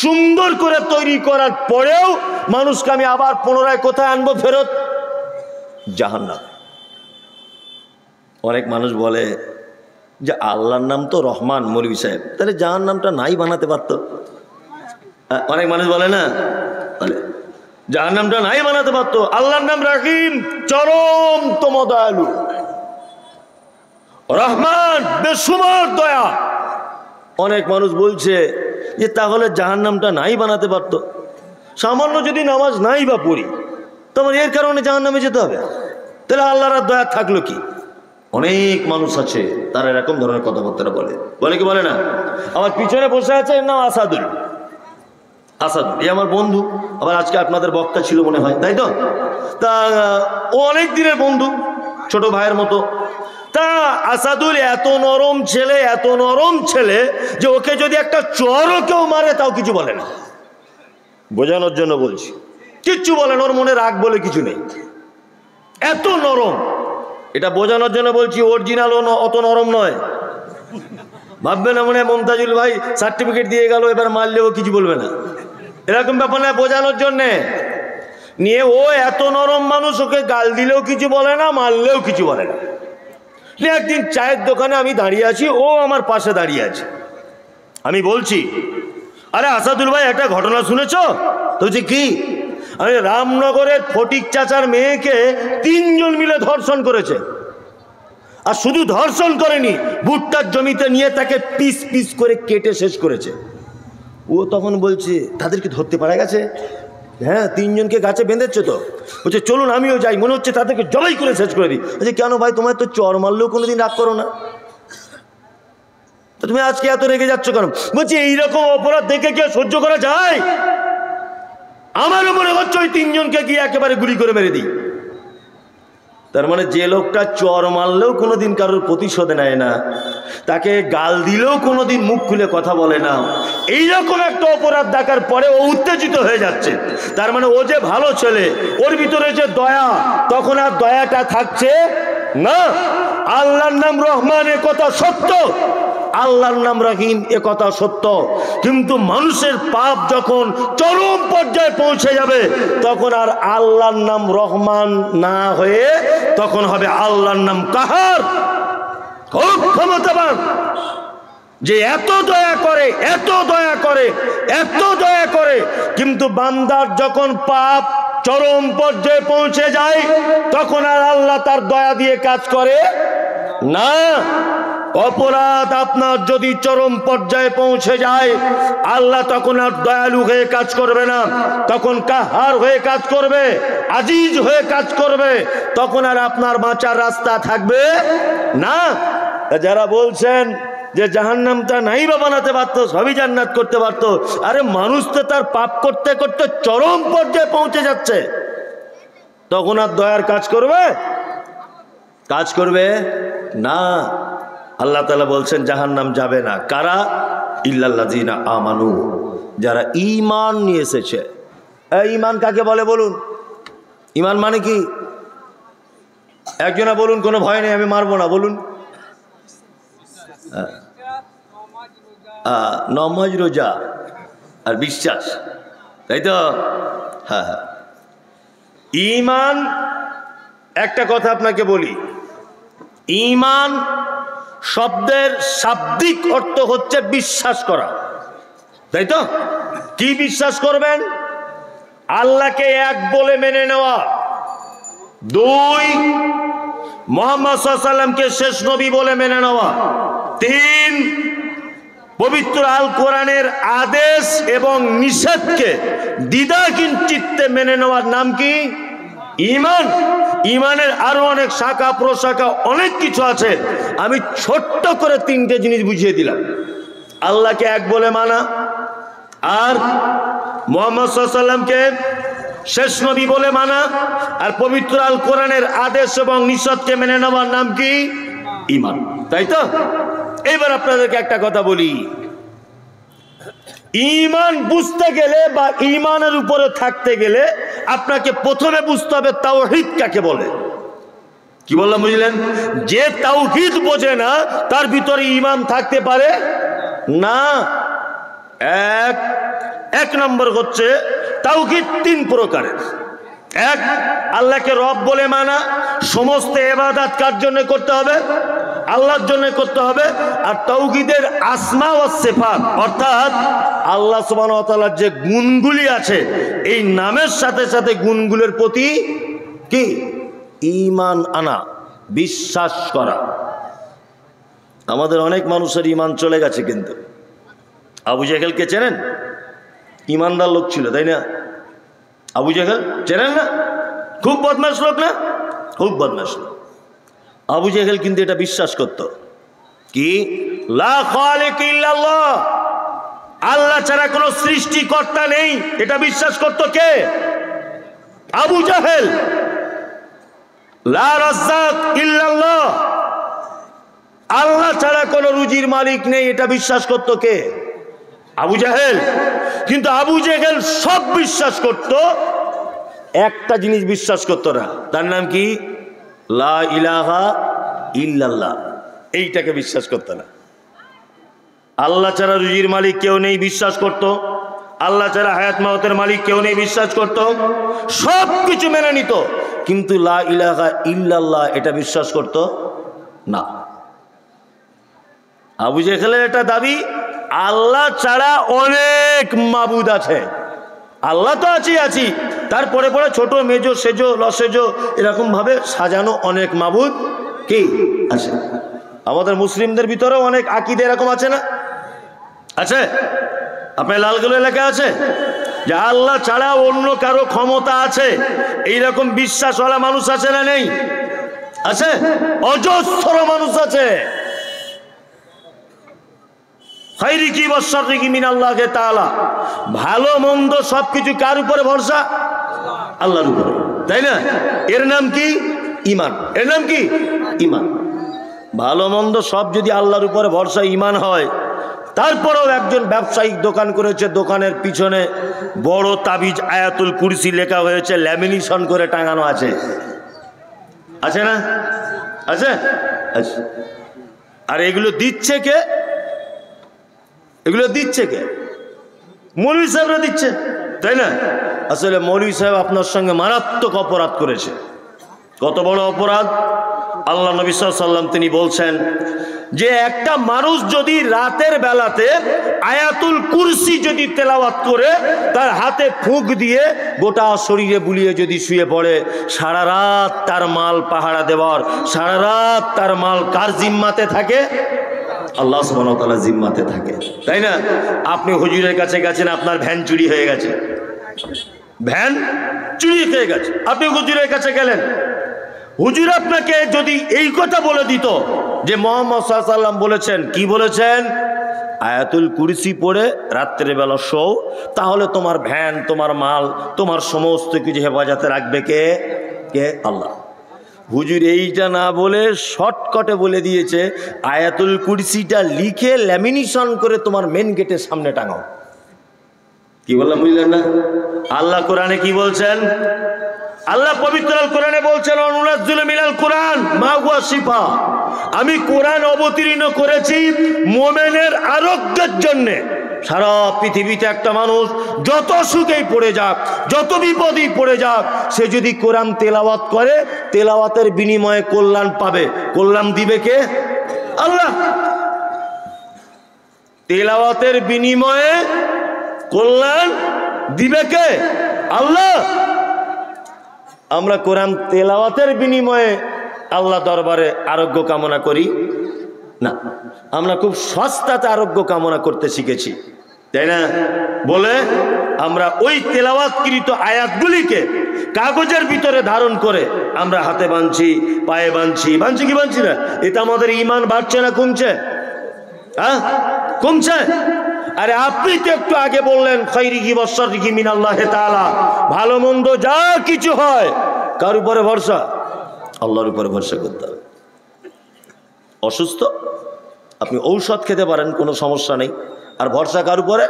সুন্দর করে তৈরি করার পরেও মানুষকে আমি আবার পুনরায় কোথায় আনবো? ফেরত জাহান্নাম। অনেক মানুষ বলে যে আল্লাহর নাম তো রহমান, মৌলভী সাহেব, তাহলে জাহান্নামটা নাই বানাতে পারতো। অনেক মানুষ বলে না, বলে জাহান্নামটা নাই বানাতে পারতো। আল্লাহর নাম রহিম, চরমতম দয়ালু, রহমান বেসুমার দয়া। অনেক মানুষ বলছে যে তাহলে জাহান্নামটা নাই বানাতে পারতো। সামান্য যদি নামাজ নাই বা পড়ি, তোমার এর কারণে জাহান্নামে যেতে হবে? তাহলে আল্লাহর দয়া থাকলো কি? অনেক মানুষ আছে তারা এরকম ধরনের কথাবার্তা বলে, বলে কি বলে না? আমার পিছনে বসে আছে, এর নাম আসাদুল। আসাদ এই আমার বন্ধু, আবার আজকে আপনাদের বক্তা ছিল মনে হয়, তাই তো? তা ও অনেক দিনের বন্ধু, ছোট ভাইয়ের মতো। তা আসাদুল এত নরম ছেলে, এত নরম ছেলে যে ওকে যদি একটা চড়ও কেউ মারে তাও কিছু বলে না। বোঝানোর জন্য বলছি, কিচ্ছু বলে না, ওর মনে রাগ বলে কিছু নেই, এত নরম। এটা বোঝানোর জন্য বলছি, অরিজিনাল অত নরম নয়। ভাববে না মনে হয় মমতাজুল ভাই সার্টিফিকেট দিয়ে গেল, এবার মারলেও কিছু বলবে না, এরকম ব্যাপার না। বোঝানোর জন্যে নিয়ে, ও এত নরম মানুষ, ওকে গাল দিলেও কিছু বলে না, মারলেও কিছু বলে না। একদিন চায়ের দোকানে আমি দাঁড়িয়ে আছি, ও আমার পাশে দাঁড়িয়ে আছে। আমি বলছি, আরে আসাদুল ভাই একটা ঘটনা শুনেছ? তো বলছি কি? আরে রামনগরের ফটিক চাচার মেয়েকে 3 জন মিলে ধর্ষণ করেছে। আর শুধু ধর্ষণ করেনি, ভুট্টার জমিতে নিয়ে তাকে পিস পিস করে কেটে শেষ করেছে। ও তখন বলছে তাদেরকে ধরতে পারা গেছে? হ্যাঁ, 3 জনকে গাছে বেঁধেছে তো। বলছে চলুন আমিও যাই, মনে হচ্ছে তাদেরকে জবাই করে শেষ করে দিই। বলছে কেন ভাই, তোমার তো চর মারলেও কোনোদিন রাগ করো না, তো তুমি আজকে এত রেগে যাচ্ছ কেন? বলছি এইরকম অপরাধ দেখে কি সহ্য করা যায়? আমারও মনে হচ্ছে ওই 3 জনকে গিয়ে একেবারে গুলি করে মেরে দিই। তার মানে যে লোকটা চর মারলেও কোনোদিন কারোর প্রতিশোধ নেয় না, তাকে গাল দিলেও কোনোদিন মুখ খুলে কথা বলে না, এইরকম একটা অপরাধ দেখার পরে ও উত্তেজিত হয়ে যাচ্ছে। তার মানে ও যে ভালো ছেলে, ওর ভিতরে যে দয়া, তখন আর দয়াটা থাকছে না। আল্লাহর নাম রহমান, এ কথা সত্য, আল্লাহর নাম রহিম, এ কথা সত্য, কিন্তু মানুষের পাপ যখন চরম পর্যায়ে পৌঁছে যাবে, তখন আর আল্লাহর নাম রহমান না হয়ে তখন হবে আল্লাহর নাম কাহার, খুব ক্ষমতাবান, যে এত দয়া করে, এত দয়া করে, এত দয়া করে, কিন্তু বান্দার যখন পাপ চরম পর্যায়ে পৌঁছে যায়, তখন আর আল্লাহ তার দয়া দিয়ে কাজ করে না। অপরাধ আপনার যদি চরম পর্যায়ে পৌঁছে যায়, আল্লাহ তখন আর দয়ালু হয়ে কাজ করবে না, তখন কাহার হয়ে কাজ করবে, আজিজ হয়ে কাজ করবে, তখন আর আপনার বাঁচার রাস্তা থাকবে না। যারা বলছেন যে জাহান্নামটা নাই বা বানাতে পারতো, সবই জান্নাত করতে পারতো। আরে মানুষ তো তার পাপ করতে করতে চরম পর্যায়ে পৌঁছে যাচ্ছে, তখন আর দয়ার কাজ করবে না। আল্লাহ তাআলা বলছেন জাহান্নাম যাবে না কারা? ইল্লাল্লাযিনা আমানু, যারা ঈমান নিয়ে এসেছে। এই ঈমান কাকে বলে বলুন? ঈমান মানে কি? একজনা বলুন, কোনো ভয় নেই, আমি মারবো না, বলুন। নামাজ, রোজা আর বিশ্বাস, তাই তো? হ্যাঁ হ্যাঁ। ঈমান, একটা কথা আপনাকে বলি, ঈমান শব্দের শাব্দিক অর্থ হচ্ছে বিশ্বাস করা, তাই তো? কি বিশ্বাস করবেন? আল্লাহকে এক বলে মেনে নেওয়া, 2 মুহাম্মদ সাল্লাল্লাহু আলাইহি ওয়াসাল্লামকে শেষ নবী বলে মেনে নেওয়া, 3 পবিত্র আল কোরআনের আদেশ এবং নিষেধকে দ্বিধাহীন চিত্তে মেনে নেওয়ার নাম কি? ঈমান। ঈমানের আরো অনেক শাখা প্রশাখা অনেক কিছু আছে, আমি ছোট্ট করে 3টে জিনিস বুঝিয়ে দিলাম। আল্লাহকে এক বলে মানা, আর মুহাম্মদ সাল্লাল্লাহু আলাইহি ওয়াসাল্লামকে শেষ নবী বলে মানা, আর পবিত্র আল কোরআনের আদেশ এবং নিষেধকে মেনে নেওয়ার নাম কি? ঈমান, তাই তো? এবার আপনাদেরকে একটা কথা বলি, ঈমান বুঝতে গেলে বা ঈমানের উপরে থাকতে গেলে আপনাকে প্রথমে বুঝতে হবে তাওহীদ কাকে বলে। কি বললাম বুঝলেন? যে তাওহীদ বোঝে না তার ভিতরে ঈমান থাকতে পারে না। এক নম্বর হচ্ছে তাওহীদ 3 প্রকারের। 1, আল্লাহকে রব বলে মানা, সমস্ত ইবাদত কার জন্য করতে হবে? আল্লাহর জন্য করতে হবে। আর তাওহীদের আসমা ওয়া সিফাত, অর্থাৎ আল্লাহ সুবহানাহু ওয়া তাআলার যে গুণগুলি আছে এই নামের সাথে সাথে গুণগুলোর প্রতি কি? ঈমান আনা, বিশ্বাস করা। আমাদের অনেক মানুষের ঈমান চলে গেছে, কিন্তু আবু জেহেলকে চেনেন? ঈমানদার লোক ছিল, তাই না? আবু জেহেল চেনেন না? খুব বদমাশ লোক না? খুব বদমাশ লোক। আবু জেহেল কিন্তু এটা বিশ্বাস করত, কি? লা খালিক ইল্লাল্লাহ, আল্লাহ ছাড়া কোনো সৃষ্টিকর্তা নেই, এটা বিশ্বাস করত কে? আবু জেহেল। লা রাজ্জাক ইল্লাল্লাহ, আল্লাহ ছাড়া কোনো রুজির মালিক নেই, এটা বিশ্বাস করত কে? আবু জেহেল। কিন্তু আবু জেহেল সব বিশ্বাস করত, একটা জিনিস বিশ্বাস করত না, তার নাম কি? লা ইলাহা ইল্লাল্লাহ, এইটাকে বিশ্বাস করত না। আল্লাহ ছাড়া রুজির মালিক কেউ নেই বিশ্বাস করত, আল্লাহ ছাড়া হায়াত মাউতের মালিক কেউ নেই বিশ্বাস করত, সব কিছু মেনে নিত, কিন্তু লা ইলাহা ইল্লাল্লাহ এটা বিশ্বাস করত না। আবু জেহেলের এটা দাবি, আল্লাহ ছাড়া অনেক মাবুদ আছে, আল্লাহ তো আছি, তারপরে পরে ছোট মেজো সেজো লসেজো এরকম ভাবে সাজানো অনেক মাবুদ কি আছে। আমাদের মুসলিমদের ভিতরেও অনেক আকীদা এরকম আছে না? আছে। আপনার লালগোলা এলাকা আছে যে আল্লাহ ছাড়া অন্য কারো ক্ষমতা আছে, এইরকম বিশ্বাসওয়ালা মানুষ আছে না? নেই? আছে, অজস্র মানুষ আছে। খাইরিকি ওয়াশাররিকি মিনাল্লাহি তাআলা, ভালো মন্দ সবকিছু কার উপরে ভরসা? আল্লাহর উপরে, তাই না? এর নাম কি? ঈমান। এর নাম কি? ঈমান। ভালো মন্দ সব যদি আল্লাহর উপরে ভরসা ঈমান হয়, তারপরেও একজন ব্যবসায়িক দোকান করেছে, দোকানের পিছনে বড় তাবিজ আয়াতুল কুরসি লেখা হয়েছে, ল্যামিনেশন করে টাঙানো আছে, আছে না? আছে। আর এগুলো দিচ্ছে কে? এগুলো দিচ্ছে কে? মৌলভী সাহেবরা দিচ্ছে, তাই না? আসলে মৌলভী সাহেব আপনার সঙ্গে মারাত্মক অপরাধ করেছে। কত বড় অপরাধ! আল্লাহ নবী সাল্লাল্লাহু আলাইহি ওয়াসাল্লাম তিনি বলছেন যে একটা মানুষ যদি রাতের বেলাতে আয়াতুল কুরসি যদি তেলাওয়াত করে তার হাতে ফুঁক দিয়ে গোটা শরীরে বুলিয়ে যদি শুয়ে পড়ে, সারা রাত তার মাল পাহারা দেওয়ার, সারা রাত তার মাল কার জিম্মাতে থাকে? আল্লাহ সুবহানাহু ওয়া তাআলার জিম্মাতে থাকে, তাই না? আপনি হুজুরের কাছে গেছেন, আপনার ভ্যান চুরি হয়ে গেছে, ভ্যান চুরি হয়ে গেছে, আপনি হুজুরের কাছে গেলেন, হুজুর আপনাকে যদি এই কথা বলে দিত যে মুহাম্মদ সাল্লাল্লাহু আলাইহি ওয়াসাল্লাম বলেছেন, কি বলেছেন? আয়াতুল কুরসি পড়ে রাত্রেবেলা শোও, তাহলে তোমার ভ্যান, তোমার মাল, তোমার সমস্ত কিছু হেফাজতে রাখবে কে? কে? আল্লাহ। হুজুর এইটা না বলে শর্টকাটে বলে দিয়েছে, আয়াতুল কুরসিটা লিখে ল্যামিনেশন করে তোমার মেন গেটের সামনে টাঙাও। কি বললাম বুঝলেন না? আল্লাহ কোরআনে কি বলছেন? আল্লাহ পবিত্র আল কোরআনে বলছেন, অনুনাজ্জিলু মিনাল কোরআন মা হুয়া শিফা। আমি কোরআন অবতীর্ণ করেছি মুমিনের আরোগ্যের জন্য। সারা পৃথিবীতে একটা মানুষ যত সুখেই পড়ে যাক, যত বিপদেই পড়ে যাক, সে যদি কোরআন তেলাওয়াত করে, তেলাওয়াতের বিনিময়ে কল্যাণ পাবে। কল্যাণ দিবে কে? আল্লাহ। তেলাওয়াতের বিনিময়ে কল্যাণ দিবে কে? আল্লাহ। আমরা কোরআন তেলাওয়াতের বিনিময়ে আল্লাহ দরবারে আরোগ্য কামনা করি না, আমরা খুব সস্তাতে আরোগ্য কামনা করতে শিখেছি, তাই না? বলে আমরা ওই তেলাওয়াতকৃত আয়াতগুলিকে কাগজের ভিতরে ধারণ করে আমরা হাতে বাঁধছি, পায়ে বাঁধছি কি বাঁধছি না? এটা আমাদের ঈমান বাড়ছে না কমছে? হ্যাঁ, কমছে। আরে আপনি তো একটু আগে বললেন, খাইরিহি ওয়া শাররিহি মিনাল্লাহি তাআলা, ভালো মন্দ যা কিছু হয় কার উপরে ভরসা? আল্লাহর উপরে ভরসা করতে হবে। অসুস্থ আপনি ঔষধ খেতে পারেন, কোনো সমস্যা নেই, আর ভরসা কার উপরে?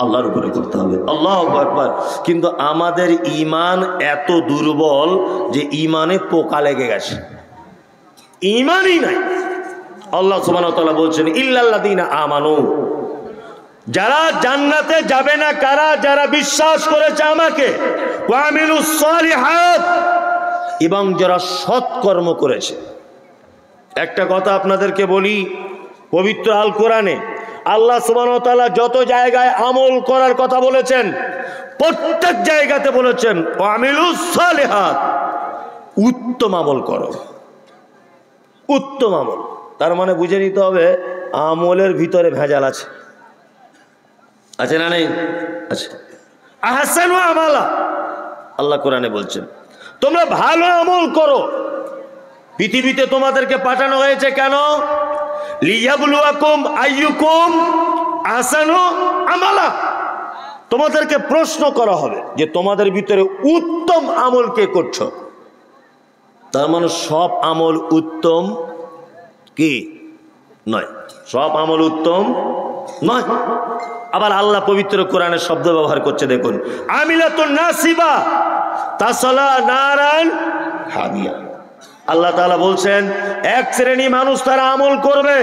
আল্লাহর উপরে করতে হবে। আল্লাহু আকবার। কিন্তু আমাদের ঈমান এত দুর্বল যে ঈমানে পোকা লেগে গেছে, ঈমানই নাই। আল্লাহ সুবহানাহু ওয়া তাআলা বলছেন, ইল্লাল্লাযীনা আমানু, যারা জান্নাতে যাবে না কারা? যারা বিশ্বাস করেছে আমাকে, ওয়া আমিলুস সালিহাত, এবং যারা সৎকর্ম করেছে। একটা কথা আপনাদেরকে বলি, পবিত্র আল কোরআনে আল্লাহ সুবহানাহু ওয়া তাআলা যত জায়গায় আমল করার কথা বলেছেন, প্রত্যেক জায়গাতে বলেছেন ওয়া আমিলুস সালিহাত, উত্তম আমল করো। উত্তম আমল, তার মানে বুঝে নিতে হবে আমলের ভিতরে ভেজাল আছে। আছে না নেই? আছে। আহসানু আমালা, আল্লাহ কোরআনে বলছেন তোমরা ভালো আমল করো। পৃথিবীতে তোমাদেরকে পাঠানো হয়েছে কেন? লিয়াবলুয়াকুম আইয়ুকুম আহসানু আমালা, তোমাদেরকে প্রশ্ন করা হবে যে তোমাদের ভিতরে উত্তম আমল কে করছো। তার মানে সব আমল উত্তম কি নয়, সব আমল উত্তম নয়। আবার আল্লাহ পবিত্র কোরআনের শব্দ ব্যবহার করছে, দেখুন, আমিলাতুন নাসিবা তাসলা নারান হামিয়া। আল্লাহ তাআলা বলছেন এক শ্রেণী মানুষ তারা আমল করবে,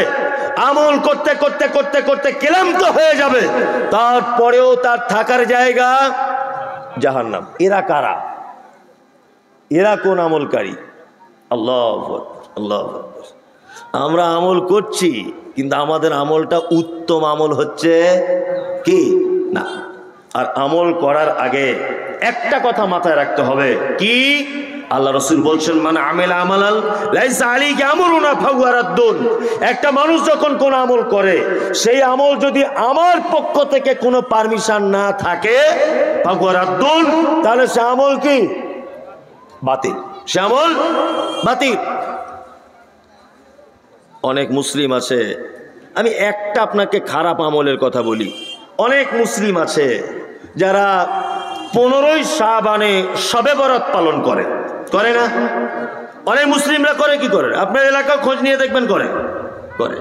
আমল করতে করতে করতে করতে ক্লান্ত হয়ে যাবে, তারপরেও তার থাকার জায়গা জাহান্নাম। এরা কারা? এরা কোন আমলকারী? আল্লাহু আকবার, আল্লাহু আকবার। আমরা আমল করছি কিন্তু আমাদের আমলটা উত্তম আমল হচ্ছে কি না। আর আমল করার আগে একটা কথা মাথায় রাখতে হবে, কি? আল্লাহ রাসূল বলছেন, মানে আমেলা আমালাল লাইসা আলাইহি আমরুনা ফাহুয়া রাদ্দুন। একটা মানুষ যখন কোন আমল করে, সেই আমল যদি আমার পক্ষ থেকে কোনো পারমিশন না থাকে, ফাহুয়া রাদ্দুন, তাহলে সে আমল কি? বাতিল। সে আমল বাতিল। অনেক মুসলিম আছে, আমি একটা আপনাকে খারাপ আমলের কথা বলি, অনেক মুসলিম আছে যারা 15ই শাবানে শবে বরাত পালন করে, করে না? অনেক মুসলিমরা করে, কি করে? আপনার এলাকায় খোঁজ নিয়ে দেখবেন, করে করে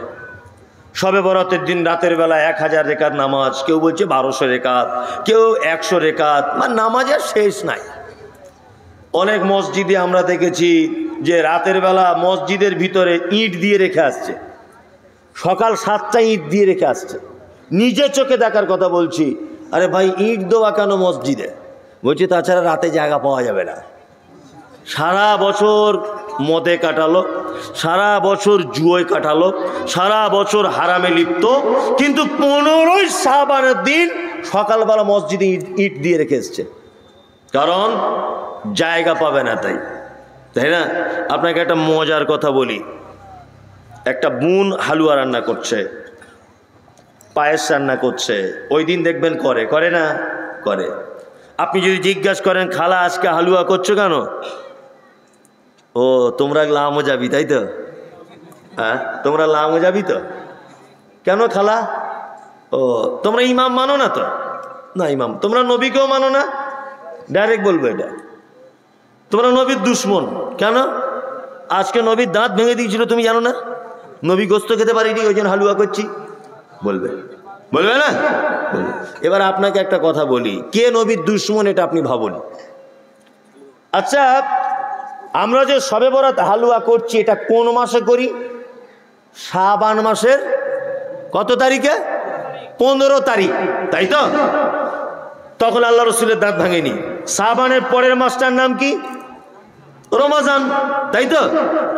শবে বরাতের দিন রাতের বেলা 1000 রেকাত নামাজ, কেউ বলছে 1200 রেকাত, কেউ 100 রেকাত, মানে নামাজের শেষ নাই। অনেক মসজিদে আমরা দেখেছি যে রাতের বেলা মসজিদের ভিতরে ইট দিয়ে রেখে আসছে, সকাল 7টায় ইট দিয়ে রেখে আসছে। নিজে চোখে দেখার কথা বলছি। আরে ভাই, ইট দেওয়া কেন মসজিদে? বলছি তাছাড়া রাতে জায়গা পাওয়া যাবে না। সারা বছর মদে কাটালো, সারা বছর জুয়োয় কাটালো, সারা বছর হারামে লিপ্ত, কিন্তু 15ই শাবানের দিন সকালবেলা মসজিদে ইট দিয়ে রেখে এসছে, কারণ জায়গা পাবে না, তাই না? আপনাকে একটা মজার কথা বলি, একটা বোন হালুয়া রান্না করছে, পায়েস রান্না করছে, ওই দিন দেখবেন করে, করে না? করে। আপনি যদি জিজ্ঞাসা করেন, খালা আজকে হালুয়া করছো কেন? ও তোমরা লামও যাবি, তাই তো? হ্যাঁ, তোমরা লাঙ্গ যাবি তো? কেন খালা? ও, তোমরা ইমাম মানো না তো? না ইমাম। তোমরা নবীকেও মানো না? ডাইরেক্ট বলবো এটা, তোমরা নবীর দুশ্মন। কেন? আজকে নবীর দাঁত ভেঙে দিয়েছিল, তুমি জানো না? নবী গোস্ত খেতে পারিনি, ওই জন্য হালুয়া করছি। বলবে বলবে না? এবার আপনাকে একটা কথা বলি, কে নবীর দুশ্মন এটা আপনি ভাবুন। আচ্ছা, আমরা যে শবে বরাত হালুয়া করছি এটা কোন মাসে করি? শাবান মাসের কত তারিখে? 15 তারিখ, তাই তো? তখন আল্লাহ রসুলের দাঁত ভাঙেনি। শাবানের পরের মাসটার নাম কি? রমজান, তাই তো?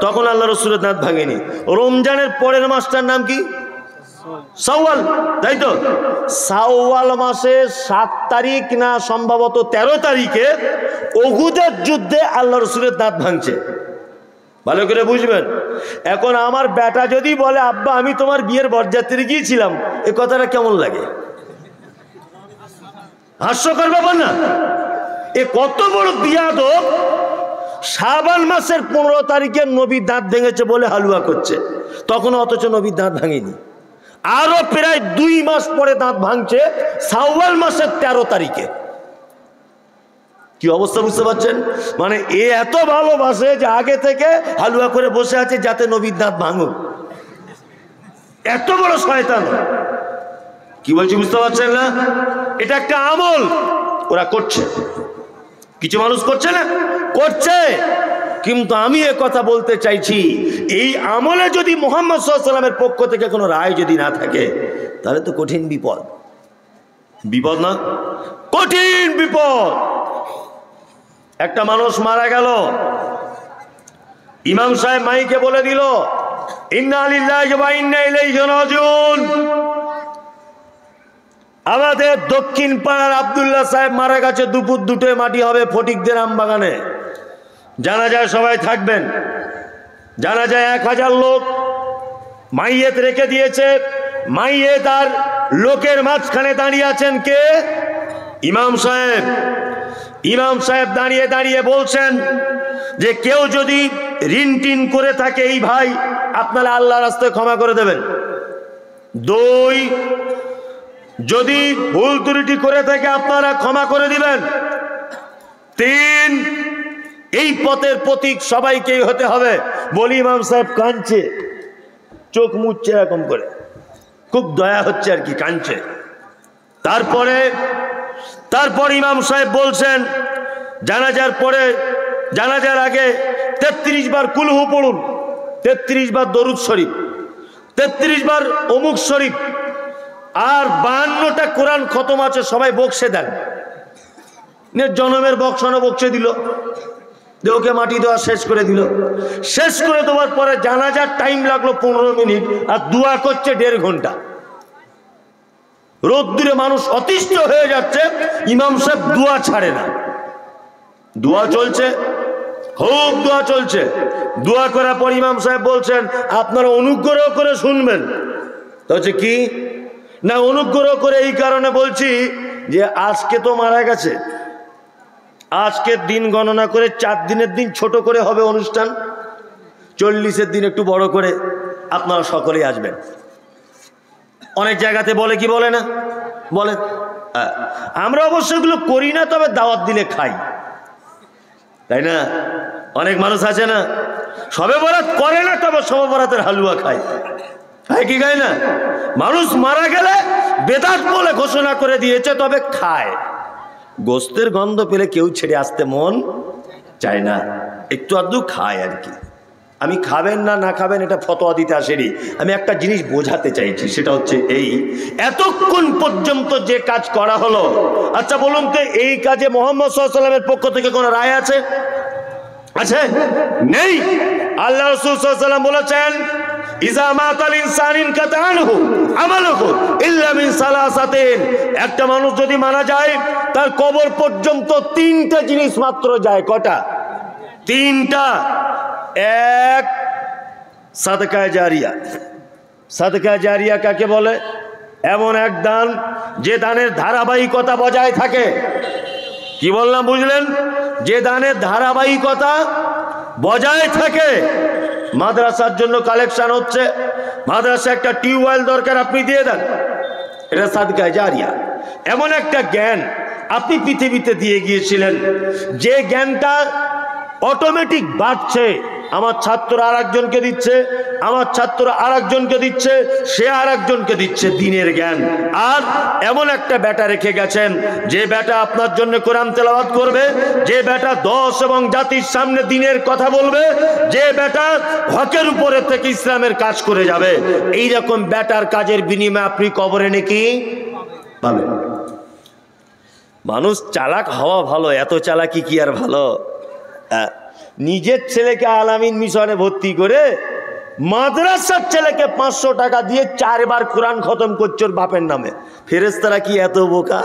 তখন আল্লাহ রসুলের দাঁত ভাঙেনি। রমজানের পরের মাসটার নাম কি? শাওয়াল, তাই তো? শাওয়াল মাসের 7 তারিখ না সম্ভবত 13 তারিখে উহুদের যুদ্ধে আল্লাহ রসুলের দাঁত ভাঙছে। ভালো করে বুঝবেন। এখন আমার বেটা যদি বলে আব্বা আমি তোমার বিয়ের বরযাত্রী গিয়েছিলাম, এ কথাটা কেমন লাগে? হাস্যকর ব্যাপার না? এ কত বড় বিয়াদব! শাবান মাসের 15 তারিখে নবী দাঁত ভেঙেছে বলে হালুয়া করছে, তখন অথচ নবীর দাঁত ভাঙেনি। আরো প্রায় 2 মাস পরে দাঁত ভাঙছে শাওয়াল মাসের 13 তারিখে। কি অবস্থা বুঝতে পারছেন? মানে এ এত ভালোবাসে যে আগে থেকে হালুয়া করে বসে আছে যাতে নবীর দাঁত ভাঙুক। এত বড় শয়তান! কি বলছি বুঝতে পারছেন না? এটা একটা আমল ওরা করছে, কিছু মানুষ করছে না, করছে। কিন্তু আমি এ কথা বলতে চাইছি, এই আমলে যদি মুহাম্মদ সাল্লাল্লাহু আলাইহি ওয়াসাল্লামের পক্ষ থেকে কোনো রায় যদি না থাকে, তাহলে তো কঠিন বিপদ। বিপদ না, কঠিন বিপদ। একটা মানুষ মারা গেল, ইমাম সাহেব মাইকে বলে দিল ইন্না লিল্লাহি ওয়া ইন্না ইলাইহি রাজিউন। আমাদের দক্ষিণ পাড়ার আব্দুল্লাহ সাহেব মারা গেছে, দুপুর 2টায় মাটি হবে ফটিকদের আমবাগানে। জানাজায় সবাই থাকবেন। জানাজায় 1000 লোক। মাইয়েত রেখে দিয়েছে। মাইয়েত আর লোকের মাঝখানে দাঁড়িয়ে আছেন কে? ইমাম সাহেব। ইমাম সাহেব দাঁড়িয়ে দাঁড়িয়ে বলছেন যে কেউ যদি ঋণ টিন করে থাকে এই ভাই আপনারা আল্লাহর রাস্তায় ক্ষমা করে দেবেন। 2, যদি ভুল ত্রুটি করে থাকে আপনারা ক্ষমা করে দিবেন। 3, এই পথের প্রতীক সবাইকেই হতে হবে। বলি ইমাম সাহেব কাঁদছে, চোখ মুছছে এরকম করে, খুব দয়া হচ্ছে আর কি, কাঁদছে। তারপর ইমাম সাহেব বলছেন জানাজার পরে, জানাজার আগে 33 বার কুলহু পড়ুন, 33 বার দরুদ শরীফ, 33 বার অমুক শরীফ, আর 52টা কোরআন খতম আছে, সবাই বক্সে দেন। জনমের বক্সানো বক্সে দিল, ওকে মাটি দেওয়া শেষ করে দিল। শেষ করে দেওয়ার পরে জানাজার টাইম লাগলো 15 মিনিট, আর দোয়া করছে 1.5 ঘন্টা। রোদ্দুরে মানুষ অতিষ্ঠ হয়ে যাচ্ছে, ইমাম সাহেব দোয়া ছাড়ে না। দোয়া চলছে, খুব দোয়া চলছে। দোয়া করার পর ইমাম সাহেব বলছেন আপনারা অনুগ্রহ করে শুনবেন। তো হচ্ছে কি না, অনুগ্রহ করে এই কারণে বলছি যে আজকে তো মারা গেছে, আজকের দিন গণনা করে 4 দিনের দিন ছোট করে হবে অনুষ্ঠান, 40-এর দিন একটু বড় করে আপনারা সকলেই আসবেন। অনেক জায়গাতে বলে কি বলে না, বলে। আমরা অবশ্য এগুলো করি না, তবে দাওয়াত দিলে খাই, তাই না? অনেক মানুষ আছে না, শবে বরাত করে না, তবে শবে বরাতের হালুয়া খায়, খায় কি খায় না? মানুষ মারা গেলে বেদাত বলে ঘোষণা করে দিয়েছে, তবে খায়। গোস্তের গন্ধ পেলে কেউ ছেড়ে আসতে মন চায় না, একটু আধটু খায় আর কি। আমি খাবেন না না খাবেন এটা ফতোয়া দিতে আসেনি, আমি একটা জিনিস বোঝাতে চাইছি, সেটা হচ্ছে এই এতক্ষণ পর্যন্ত যে কাজ করা হলো, আচ্ছা বলুন তো এই কাজে মুহাম্মদ সাল্লাল্লাহু আলাইহি ওয়াসাল্লামের পক্ষ থেকে কোনো রায় আছে? আছে? নেই। আল্লাহ রাসূল সাল্লাল্লাহু আলাইহি ওয়াসাল্লাম বলেছেন ইজা মাতাল ইনসানিন কাতানহু আমালুহু ইল্লা মিন সালাসাতিন। একটা মানুষ যদি মারা যায় তার কবর পর্যন্ত 3টা জিনিস মাত্র যায়। কটা? 3টা। 1, সাদকা জারিয়া। সাদকা জারিয়া কাকে বলে? এমন এক দান যে দানের ধারাবাহিকতা বজায় থাকে। কি বললাম বুঝলেন? যে দানের ধারাবাহিকতা বজায় থাকে, মাদ্রাসার জন্য কালেকশন হচ্ছে, মাদ্রাসা একটা টিউবওয়েল দরকার, আপনি দিয়ে দেন, এটা সাদকায়ে জারিয়া। এমন একটা জ্ঞান আপনি পৃথিবীতে দিয়ে গিয়েছিলেন যে জ্ঞানটা অটোমেটিক বাড়ছে, আমার ছাত্র আর একজনকে দিচ্ছে, আমার ছাত্র আর একজনকে দিচ্ছে, সে আর একজনকে দিচ্ছে দ্বীনের জ্ঞান। আর এমন একটা বেটা রেখে গেছেন যে বেটা আপনার জন্য কোরআন তেলাওয়াত করবে, যে বেটা 10 এবং জাতির সামনে দ্বীনের কথা বলবে, যে বেটা হকের উপরে থেকে ইসলামের কাজ করে যাবে। এই রকম বেটার কাজের বিনিময়ে আপনি কবরে নাকি পাবেন। মানুষ চালাক হওয়া ভালো, এত চালাকি কি আর ভালো? নিজের ছেলেকে আলামিন মিশনে ভর্তি করে মাদ্রাসার ছেলেকে 500 টাকা দিয়ে 4 বার কোরআন খতম করছে ওর বাপের নামে। ফেরেশতারা কি এত বোকা?